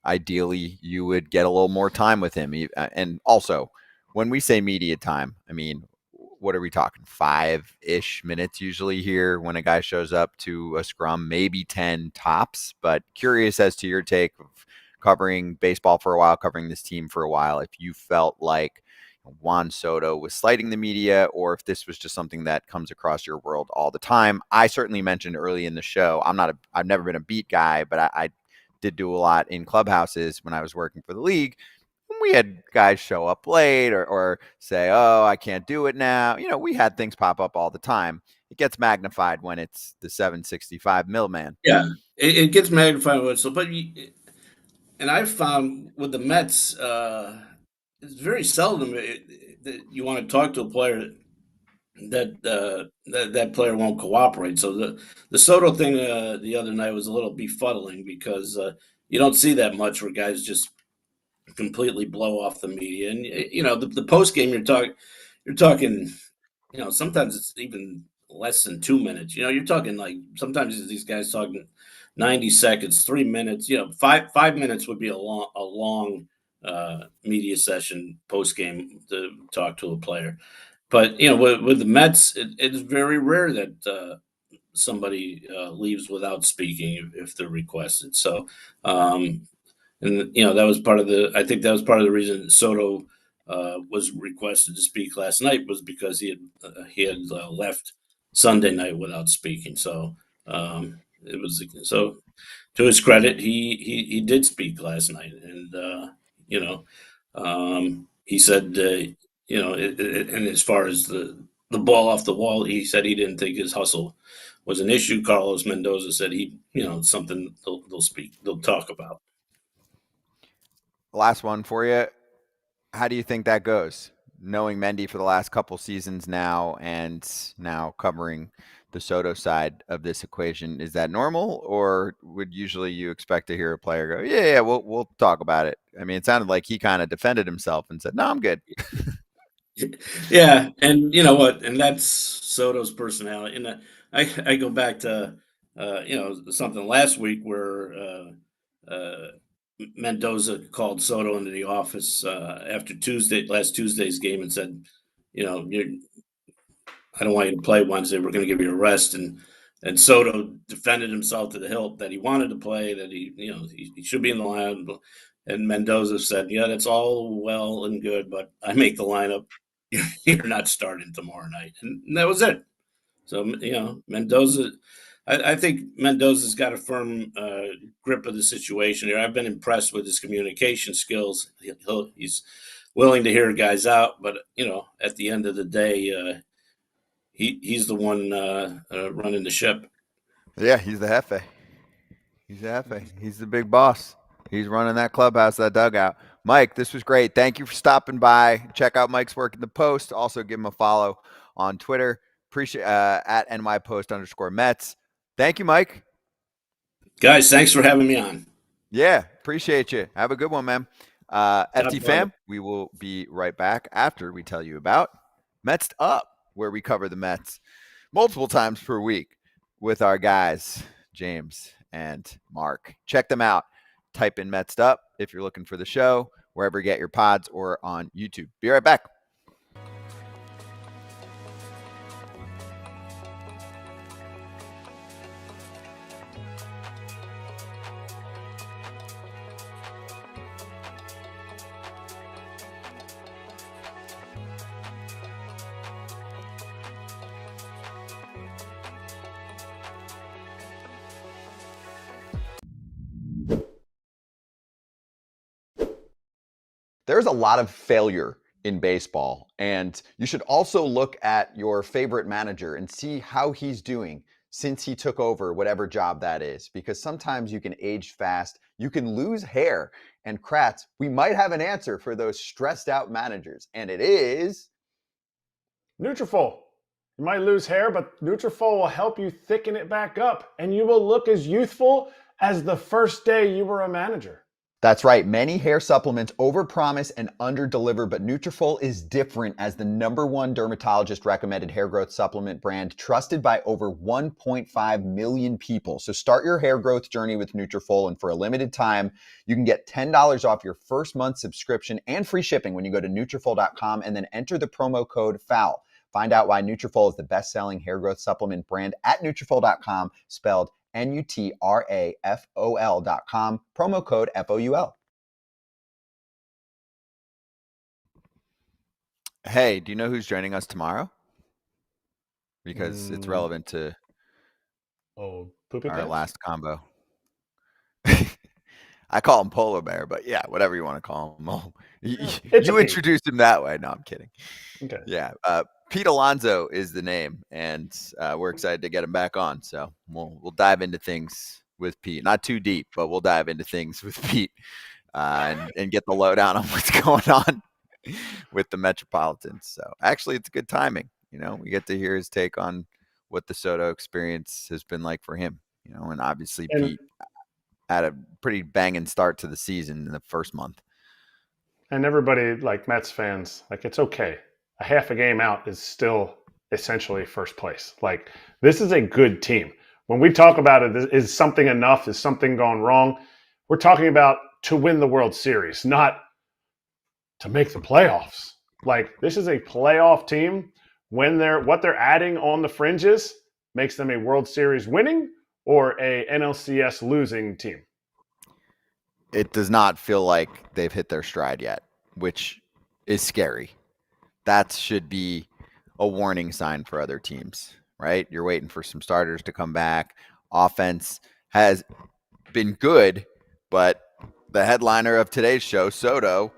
ideally you would get a little more time with him. And also, when we say media time, I mean, what are we talking? 5-ish minutes usually here when a guy shows up to a scrum, maybe 10 tops. But curious as to your take of covering baseball for a while, covering this team for a while, if you felt like Juan Soto was slighting the media, or if this was just something that comes across your world all the time. I certainly mentioned early in the show, I've never been a beat guy, but I did do a lot in clubhouses when I was working for the league. We had guys show up late or say, oh, I can't do it now. We had things pop up all the time. It gets magnified when it's the 765 millman. Yeah, it gets magnified when and I've found with the Mets, it's very seldom that you want to talk to a player that player won't cooperate. So the Soto thing the other night was a little befuddling because you don't see that much where guys just completely blow off the media. And the post game you're talking sometimes it's even less than 2 minutes. You're talking like sometimes these guys talking 90 seconds, 3 minutes. 5 minutes would be a long media session post game to talk to a player. But with the Mets, it's very rare that somebody leaves without speaking if they're requested. So, and that was part of I think that was part of the reason Soto was requested to speak last night, was because he had left Sunday night without speaking. So it was so. To his credit, he did speak last night, and he said, and as far as the ball off the wall, he said he didn't think his hustle was an issue. Carlos Mendoza said something they'll talk about. Last one for you. How do you think that goes? Knowing Mendy for the last couple seasons now, and now covering the Soto side of this equation, is that normal, or would usually you expect to hear a player go, yeah, we'll talk about it? I mean, it sounded like he kind of defended himself and said, no, I'm good. Yeah, and you know what? And that's Soto's personality. And I go back to something last week where Mendoza called Soto into the office after last Tuesday's game and said, I don't want you to play Wednesday. We're going to give you a rest. And Soto defended himself to the hilt that he wanted to play, that he should be in the lineup. And Mendoza said, yeah, that's all well and good, but I make the lineup. You're not starting tomorrow night. And that was it. So, Mendoza, I think Mendoza's got a firm grip of the situation here. I've been impressed with his communication skills. He's willing to hear guys out, but, at the end of the day, he's the one running the ship. Yeah, he's the jefe. He's the jefe. He's the big boss. He's running that clubhouse, that dugout. Mike, this was great. Thank you for stopping by. Check out Mike's work in the Post. Also, give him a follow on Twitter. Appreciate at NY Post _Mets. Thank you, Mike. Guys, thanks for having me on. Yeah, appreciate you. Have a good one, man. FT fam, we will be right back after we tell you about Mets Up, where we cover the Mets multiple times per week with our guys, James and Mark. Check them out. Type in Mets Up if you're looking for the show, wherever you get your pods or on YouTube. Be right back. There's a lot of failure in baseball, and you should also look at your favorite manager and see how he's doing since he took over whatever job that is, because sometimes you can age fast, you can lose hair, and Kratz, we might have an answer for those stressed out managers, and it is Nutrafol. You might lose hair, but Nutrafol will help you thicken it back up, and you will look as youthful as the first day you were a manager. That's right. Many hair supplements overpromise and underdeliver, but Nutrafol is different as the #1 dermatologist recommended hair growth supplement brand trusted by over 1.5 million people. So start your hair growth journey with Nutrafol, and for a limited time, you can get $10 off your first month subscription and free shipping when you go to Nutrafol.com and then enter the promo code FOUL. Find out why Nutrafol is the best-selling hair growth supplement brand at Nutrafol.com, spelled Nutrafol.com, promo code FOUL. Hey, do you know who's joining us tomorrow? Because it's relevant to Poopy our pants? last combo. I call him Polar Bear, but yeah, whatever you want to call him. You introduced him that way. No, I'm kidding. Okay. Yeah. Pete Alonso is the name, and we're excited to get him back on. So we'll dive into things with Pete. Not too deep, but we'll dive into things with Pete and get the lowdown on what's going on with the Metropolitans. So actually, it's good timing. We get to hear his take on what the Soto experience has been like for him. And obviously Pete had a pretty banging start to the season in the first month. And everybody, like Mets fans, it's okay. A half a game out is still essentially first place. This is a good team. When we talk about it, is something enough? Is something gone wrong? We're talking about to win the World Series, not to make the playoffs. This is a playoff team. What they're adding on the fringes makes them a World Series winning or a NLCS losing team. It does not feel like they've hit their stride yet, which is scary. That should be a warning sign for other teams, right? You're waiting for some starters to come back. Offense has been good, but the headliner of today's show, Soto,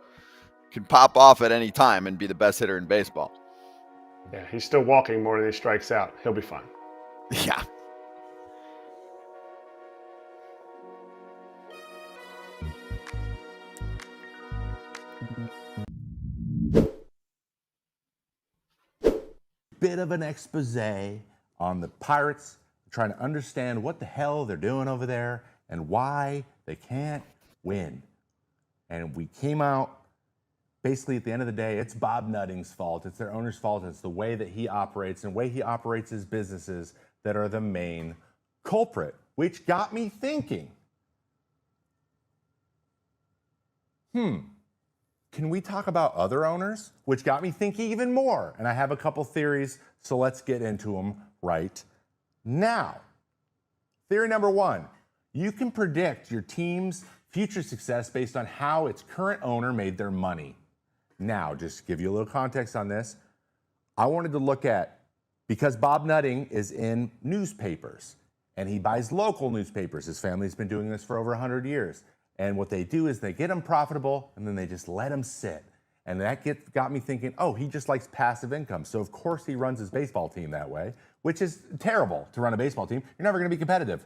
can pop off at any time and be the best hitter in baseball. Yeah, he's still walking more than he strikes out. He'll be fine. Yeah. Bit of an expose on the Pirates, trying to understand what the hell they're doing over there and why they can't win. And we came out, basically at the end of the day, it's Bob Nutting's fault. It's their owner's fault. It's the way that he operates and the way he operates his businesses that are the main culprit, which got me thinking, can we talk about other owners? Which got me thinking even more. And I have a couple theories, so let's get into them right now. Theory number one, you can predict your team's future success based on how its current owner made their money. Now, just to give you a little context on this, I wanted to look at, because Bob Nutting is in newspapers, and he buys local newspapers. His family's been doing this for over 100 years. And what they do is they get them profitable, and then they just let them sit. And that got me thinking, oh, he just likes passive income. So of course he runs his baseball team that way, which is terrible to run a baseball team. You're never going to be competitive,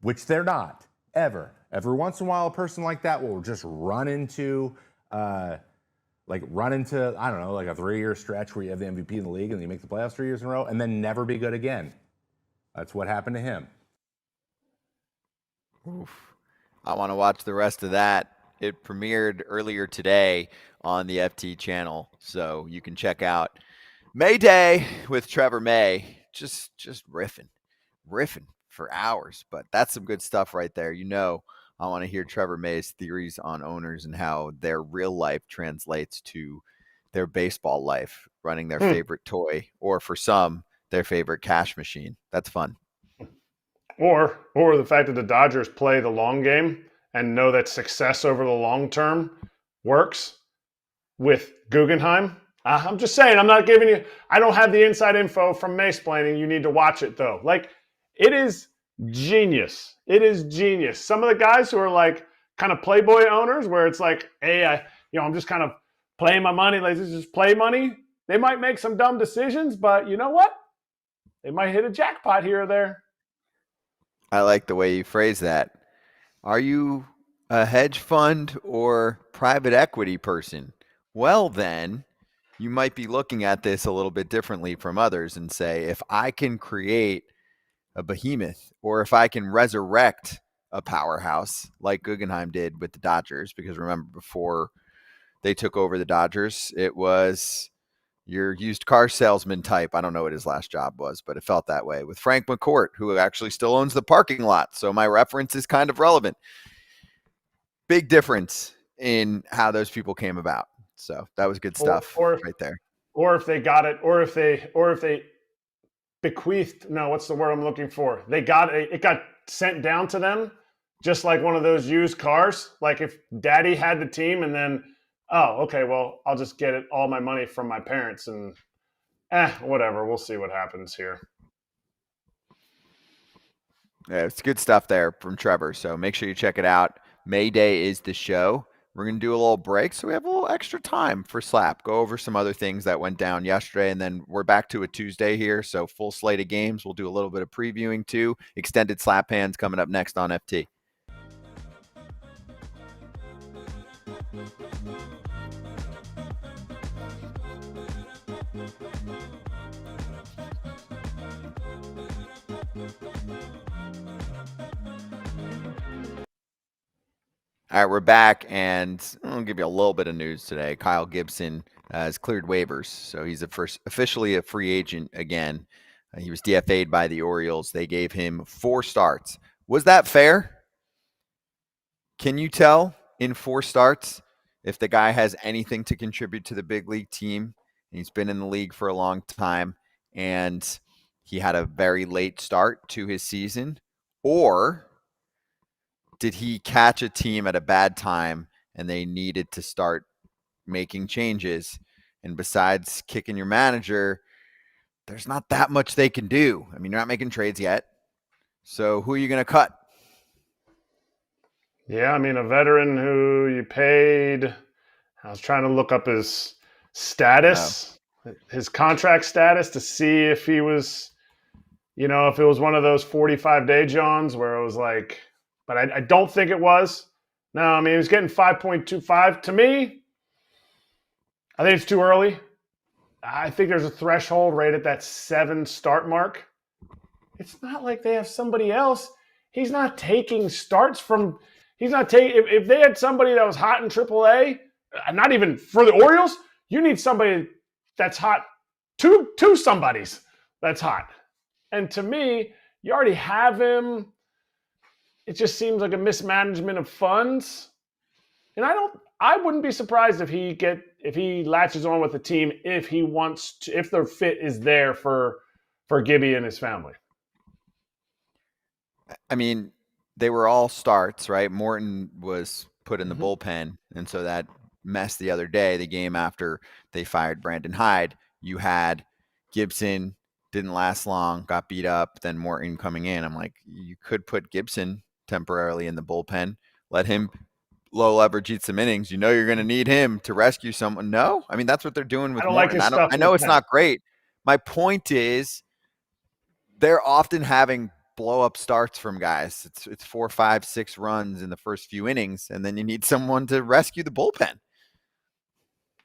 which they're not, ever. Every once in a while, a person like that will just run into, I don't know, like a 3-year stretch where you have the MVP in the league and you make the playoffs 3 years in a row and then never be good again. That's what happened to him. Oof. I want to watch the rest of that. It premiered earlier today on the FT channel, so you can check out Mayday with Trevor May. Just riffing for hours, but that's some good stuff right there. You know, I want to hear Trevor May's theories on owners and how their real life translates to their baseball life, running their favorite toy, or for some, their favorite cash machine. That's fun. Or the fact that the Dodgers play the long game and know that success over the long term works with Guggenheim. I'm just saying, I'm not giving you, I don't have the inside info from Mace-plaining. You need to watch it though. Like, it is genius. It is genius. Some of the guys who are like kind of playboy owners where it's like, hey, I'm just kind of playing my money. Like, this is just play money. They might make some dumb decisions, but you know what? They might hit a jackpot here or there. I like the way you phrase that. Are you a hedge fund or private equity person? Well, then you might be looking at this a little bit differently from others and say, if I can create a behemoth, or if I can resurrect a powerhouse like Guggenheim did with the Dodgers, because remember, before they took over the Dodgers, it was your used car salesman type. I don't know what his last job was, but it felt that way with Frank McCourt, who actually still owns the parking lot. So my reference is kind of relevant. Big difference in how those people came about. So that was good stuff right there. Or if they got it, or if they bequeathed, no, what's the word I'm looking for? They got it got sent down to them, just like one of those used cars. Like if daddy had the team and then, oh, okay, well, I'll just get it, all my money from my parents and whatever. We'll see what happens here. Yeah, it's good stuff there from Trevor. So make sure you check it out. Mayday is the show. We're going to do a little break, so we have a little extra time for Slap. Go over some other things that went down yesterday, and then we're back to a Tuesday here, so full slate of games. We'll do a little bit of previewing, too. Extended Slap Hands coming up next on FT. All right, we're back, and I'll give you a little bit of news today. Kyle Gibson has cleared waivers, so he's officially a free agent again. He was DFA'd by the Orioles. They gave him 4 starts. Was that fair? Can you tell in 4 starts if the guy has anything to contribute to the big league team? He's been in the league for a long time, and he had a very late start to his season. Or did he catch a team at a bad time and they needed to start making changes? And besides kicking your manager, there's not that much they can do. I mean, you're not making trades yet. So who are you going to cut? Yeah, I mean, a veteran who you paid. I was trying to look up his status, his contract status, to see if he was, if it was one of those 45-day Johns where it was like, but I don't think it was. No, I mean, he was getting 5.25. To me, I think it's too early. I think there's a threshold right at that 7 start mark. It's not like they have somebody else. He's not taking starts from – if they had somebody that was hot in AAA, not even for the Orioles, you need somebody that's hot, two somebodies that's hot. And to me, you already have him. It just seems like a mismanagement of funds. And I wouldn't be surprised if he latches on with the team if he wants to, if the fit is there for Gibby and his family. I mean, they were all starts, right? Morton was put in the bullpen, and so that messed the other day, the game after they fired Brandon Hyde. You had Gibson, didn't last long, got beat up, then Morton coming in. I'm like, you could put Gibson temporarily in the bullpen, let him low leverage eat some innings. You know you're going to need him to rescue someone. No? I mean, that's what they're doing with I don't like Morton. his stuff I know in it's the not great. My point is they're often having blow-up starts from guys. It's 4, 5, 6 runs in the first few innings, and then you need someone to rescue the bullpen.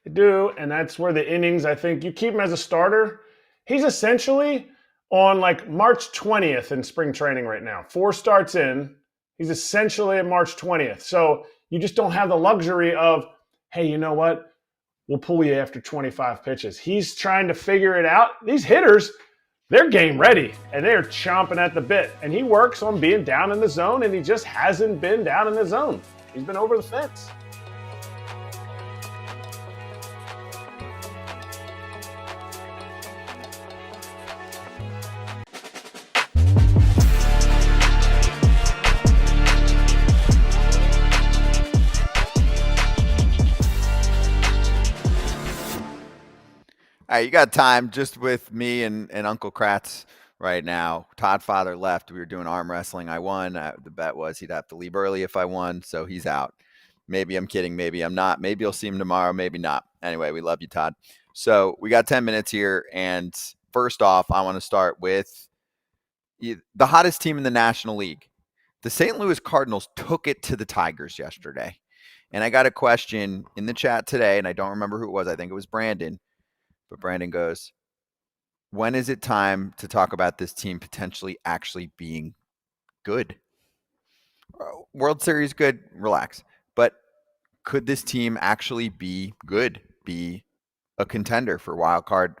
They do, and that's where the innings, I think, you keep him as a starter. He's essentially on like March 20th in spring training right now. 4 starts in. He's essentially at March 20th. So you just don't have the luxury of, hey, you know what? We'll pull you after 25 pitches. He's trying to figure it out. These hitters, they're game ready, and they're chomping at the bit. And he works on being down in the zone, and he just hasn't been down in the zone. He's been over the fence. All right, you got time just with me and Uncle Kratz right now. Todd Father left. We were doing arm wrestling. I won. The bet was he'd have to leave early if I won, so he's out. Maybe I'm kidding. Maybe I'm not. Maybe you'll see him tomorrow. Maybe not. Anyway, we love you, Todd. So we got 10 minutes here, and first off, I want to start with the hottest team in the National League. The St. Louis Cardinals took it to the Tigers yesterday. And I got a question in the chat today, and I don't remember who it was. I think it was Brandon. But Brandon goes, when is it time to talk about this team potentially actually being good? World Series good, relax. But could this team actually be good, be a contender for wild card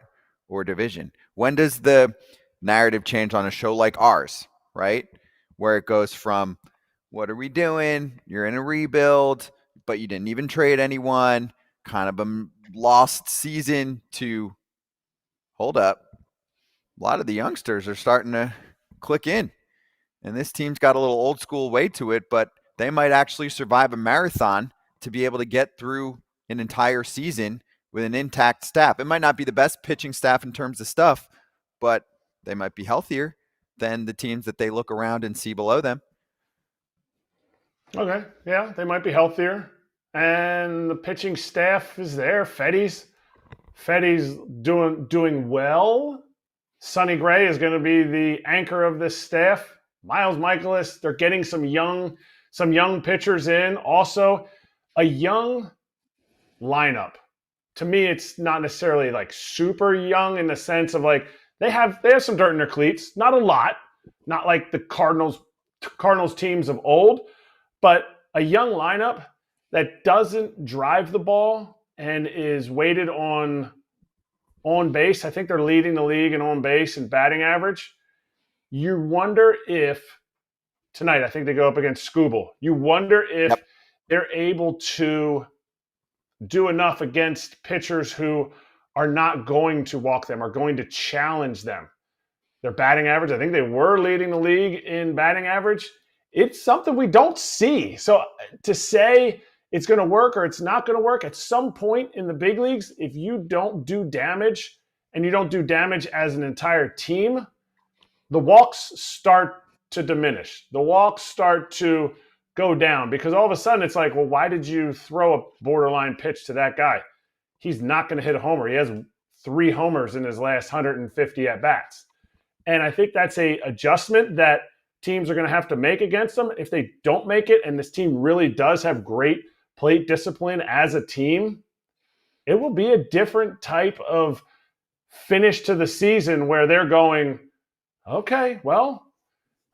or division? When does the narrative change on a show like ours, right? Where it goes from, what are we doing? You're in a rebuild, but you didn't even trade anyone. Kind of a lost season to, hold up, a lot of the youngsters are starting to click in. And this team's got a little old school way to it, but they might actually survive a marathon to be able to get through an entire season with an intact staff. It might not be the best pitching staff in terms of stuff, but they might be healthier than the teams that they look around and see below them. Okay, yeah, they might be healthier. And the pitching staff is there. Fetty's doing well. Sonny Gray is going to be the anchor of this staff. Miles Michaelis, they're getting some young pitchers in. Also, a young lineup. To me, it's not necessarily like super young in the sense of like they have some dirt in their cleats. Not a lot. Not like the Cardinals teams of old, but a young lineup that doesn't drive the ball and is weighted on base. I think they're leading the league in on base and batting average. You wonder if tonight, I think they go up against Scooble. You wonder if they're able to do enough against pitchers who are not going to walk them, are going to challenge them. Their batting average, I think they were leading the league in batting average. It's something we don't see. So to say it's going to work or it's not going to work at some point in the big leagues, if you don't do damage and you don't do damage as an entire team, the walks start to diminish. The walks start to go down because all of a sudden it's like, well, why did you throw a borderline pitch to that guy? He's not going to hit a homer. He has 3 homers in his last 150 at-bats. And I think that's a adjustment that teams are going to have to make against them. If they don't make it and this team really does have great plate discipline as a team, it will be a different type of finish to the season where they're going, okay, well,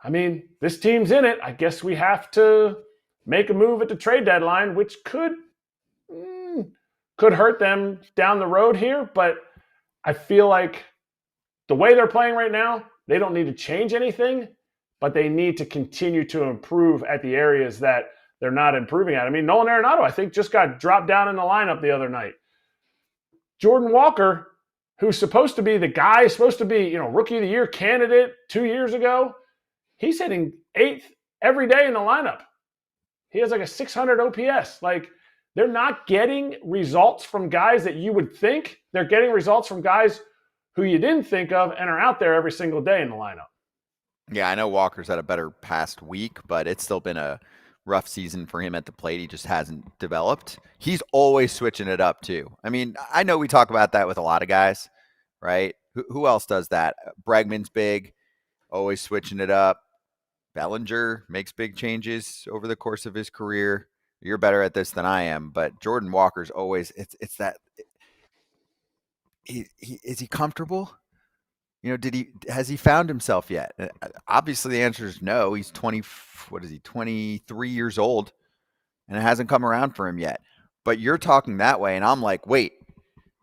I mean, this team's in it. I guess we have to make a move at the trade deadline, which could hurt them down the road here. But I feel like the way they're playing right now, they don't need to change anything, but they need to continue to improve at the areas that they're not improving at. I mean, Nolan Arenado, I think, just got dropped down in the lineup the other night. Jordan Walker, who's supposed to be the guy, supposed to be, rookie of the year candidate 2 years ago, he's hitting 8th every day in the lineup. He has like a 600 OPS. Like, they're not getting results from guys that you would think. They're getting results from guys who you didn't think of and are out there every single day in the lineup. Yeah, I know Walker's had a better past week, but it's still been a rough season for him at the plate. He just hasn't developed. He's always switching it up too. I mean, I know we talk about that with a lot of guys, right? Who else does that? Bregman's big, always switching it up. Bellinger makes big changes over the course of his career. You're better at this than I am, but Jordan Walker's always it's that is he comfortable? Has he found himself yet? Obviously the answer is no. He's 23 years old and it hasn't come around for him yet. But you're talking that way and I'm like, wait,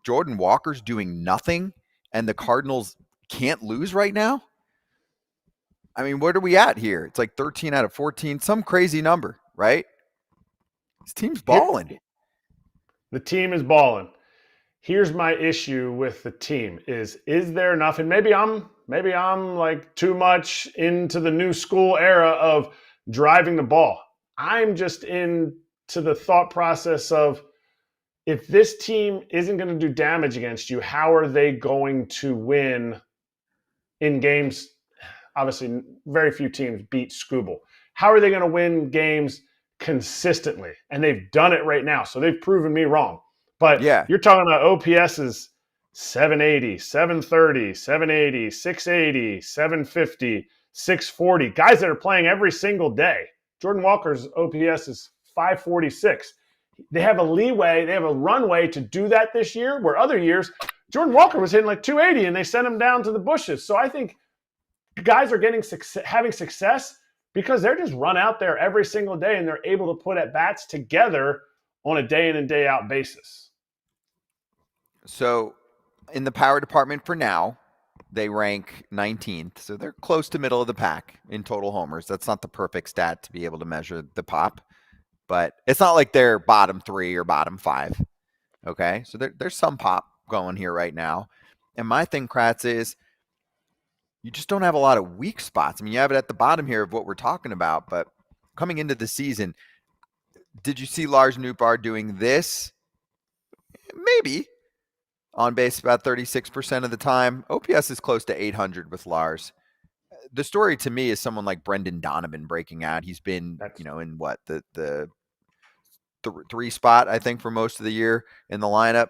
Jordan Walker's doing nothing and the Cardinals can't lose right now? I mean, what are we at here? It's like 13 out of 14, some crazy number, right? This team's balling. The team is balling. Here's my issue with the team is there enough? And maybe I'm like too much into the new school era of driving the ball. I'm just into the thought process of if this team isn't going to do damage against you, how are they going to win in games? Obviously, very few teams beat Scooble. How are they going to win games consistently? And they've done it right now. So they've proven me wrong. But yeah, you're talking about OPSs 780, 730, 780, 680, 750, 640. Guys that are playing every single day. Jordan Walker's OPS is 546. They have a leeway, they have a runway to do that this year, where other years, Jordan Walker was hitting like 280 and they sent him down to the bushes. So I think guys are having success because they're just run out there every single day and they're able to put at-bats together on a day in and day out basis. So in the power department for now, they rank 19th. So they're close to middle of the pack in total homers. That's not the perfect stat to be able to measure the pop, but it's not like they're bottom 3 or bottom 5. Okay. So there's some pop going here right now. And my thing, Kratz, is you just don't have a lot of weak spots. I mean, you have it at the bottom here of what we're talking about, but coming into the season, did you see Lars Nootbaar doing this? Maybe. On base about 36% of the time. OPS is close to 800 with Lars. The story to me is someone like Brendan Donovan breaking out. He's been, in what, the 3 spot, I think, for most of the year in the lineup.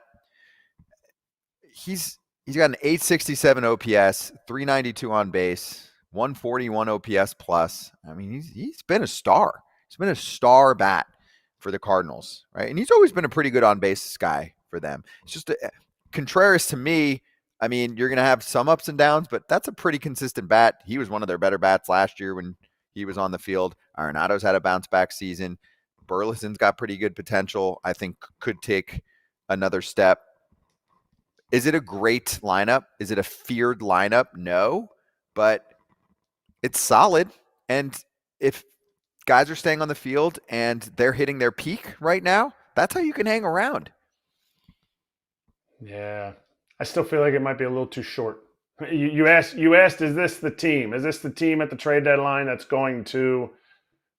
He's got an 867 OPS, 392 on base, 141 OPS plus. I mean, he's been a star. He's been a star bat for the Cardinals, right? And he's always been a pretty good on base guy for them. It's just Contreras to me. I mean, you're going to have some ups and downs, but that's a pretty consistent bat. He was one of their better bats last year when he was on the field. Arenado's had a bounce back season. Burleson's got pretty good potential. I think could take another step. Is it a great lineup? Is it a feared lineup? No, but it's solid. And if guys are staying on the field and they're hitting their peak right now, that's how you can hang around. Yeah. I still feel like it might be a little too short. You asked, is this the team? Is this the team at the trade deadline that's going to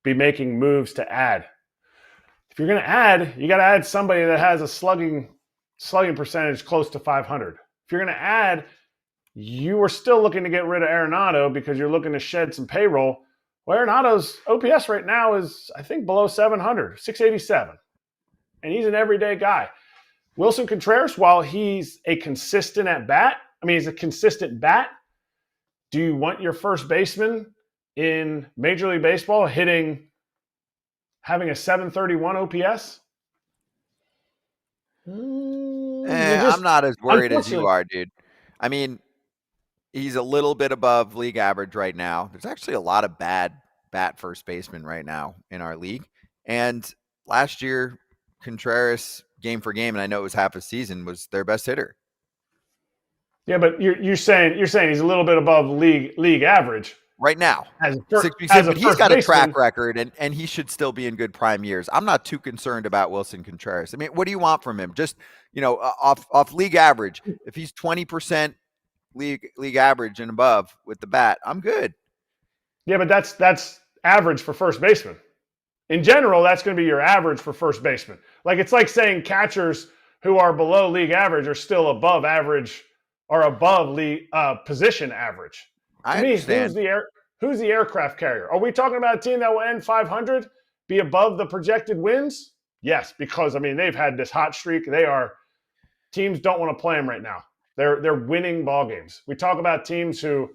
be making moves to add? If you're going to add, you got to add somebody that has a slugging percentage close to 500. If you're going to add, you are still looking to get rid of Arenado because you're looking to shed some payroll. Well, Arenado's OPS right now is, I think, below 700, 687. And he's an everyday guy. Wilson Contreras, while he's a consistent bat, do you want your first baseman in Major League Baseball having a 731 OPS? I'm not as worried as you are, dude. I mean, he's a little bit above league average right now. There's actually a lot of bad bat first basemen right now in our league. And last year, Contreras, game for game, and I know it was half a season, was their best hitter. Yeah, but you're saying he's a little bit above league average. right now. As a 66, but he's got a track baseman, record, and he should still be in good prime years. I'm not too concerned about Wilson Contreras. I mean, what do you want from him? Just, off league average. If he's 20% league average and above with the bat, I'm good. Yeah, but that's average for first baseman. In general, that's going to be your average for first baseman. Like, it's like saying catchers who are below league average are still above average or above league position average. I To me, understand. who's the aircraft carrier? Are we talking about a team that will end 500, be above the projected wins? Yes, because they've had this hot streak. Teams don't want to play them right now. They're winning ball games. We talk about teams who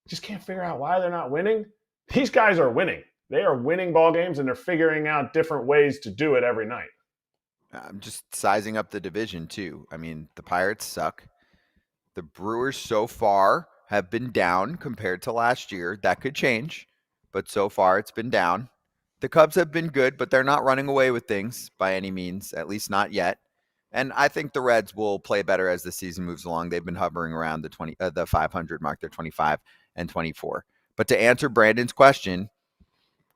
just can't figure out why they're not winning. These guys are winning. They are winning ball games, and they're figuring out different ways to do it every night. I'm just sizing up the division too. I mean, the Pirates suck. The Brewers so far have been down compared to last year. That could change, but so far it's been down. The Cubs have been good, but they're not running away with things by any means, at least not yet. And I think the Reds will play better as the season moves along. They've been hovering around the 500 mark. They're 25 and 24. But to answer Brandon's question,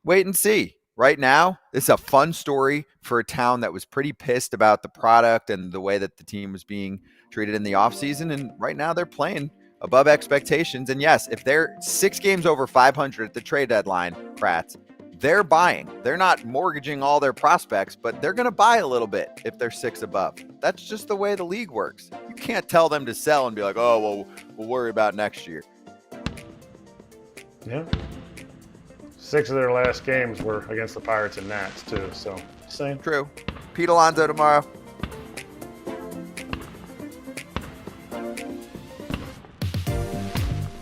wait and see. Right now, this is a fun story for a town that was pretty pissed about the product and the way that the team was being treated in the offseason. And right now they're playing above expectations. And yes, if they're 6 games over 500 at the trade deadline, Kratz, they're buying. They're not mortgaging all their prospects, but they're going to buy a little bit if they're 6 above. That's just the way the league works. You can't tell them to sell and be like, oh, well, we'll worry about next year. Yeah. 6 of their last games were against the Pirates and Nats, too. So, same. True. Pete Alonso tomorrow.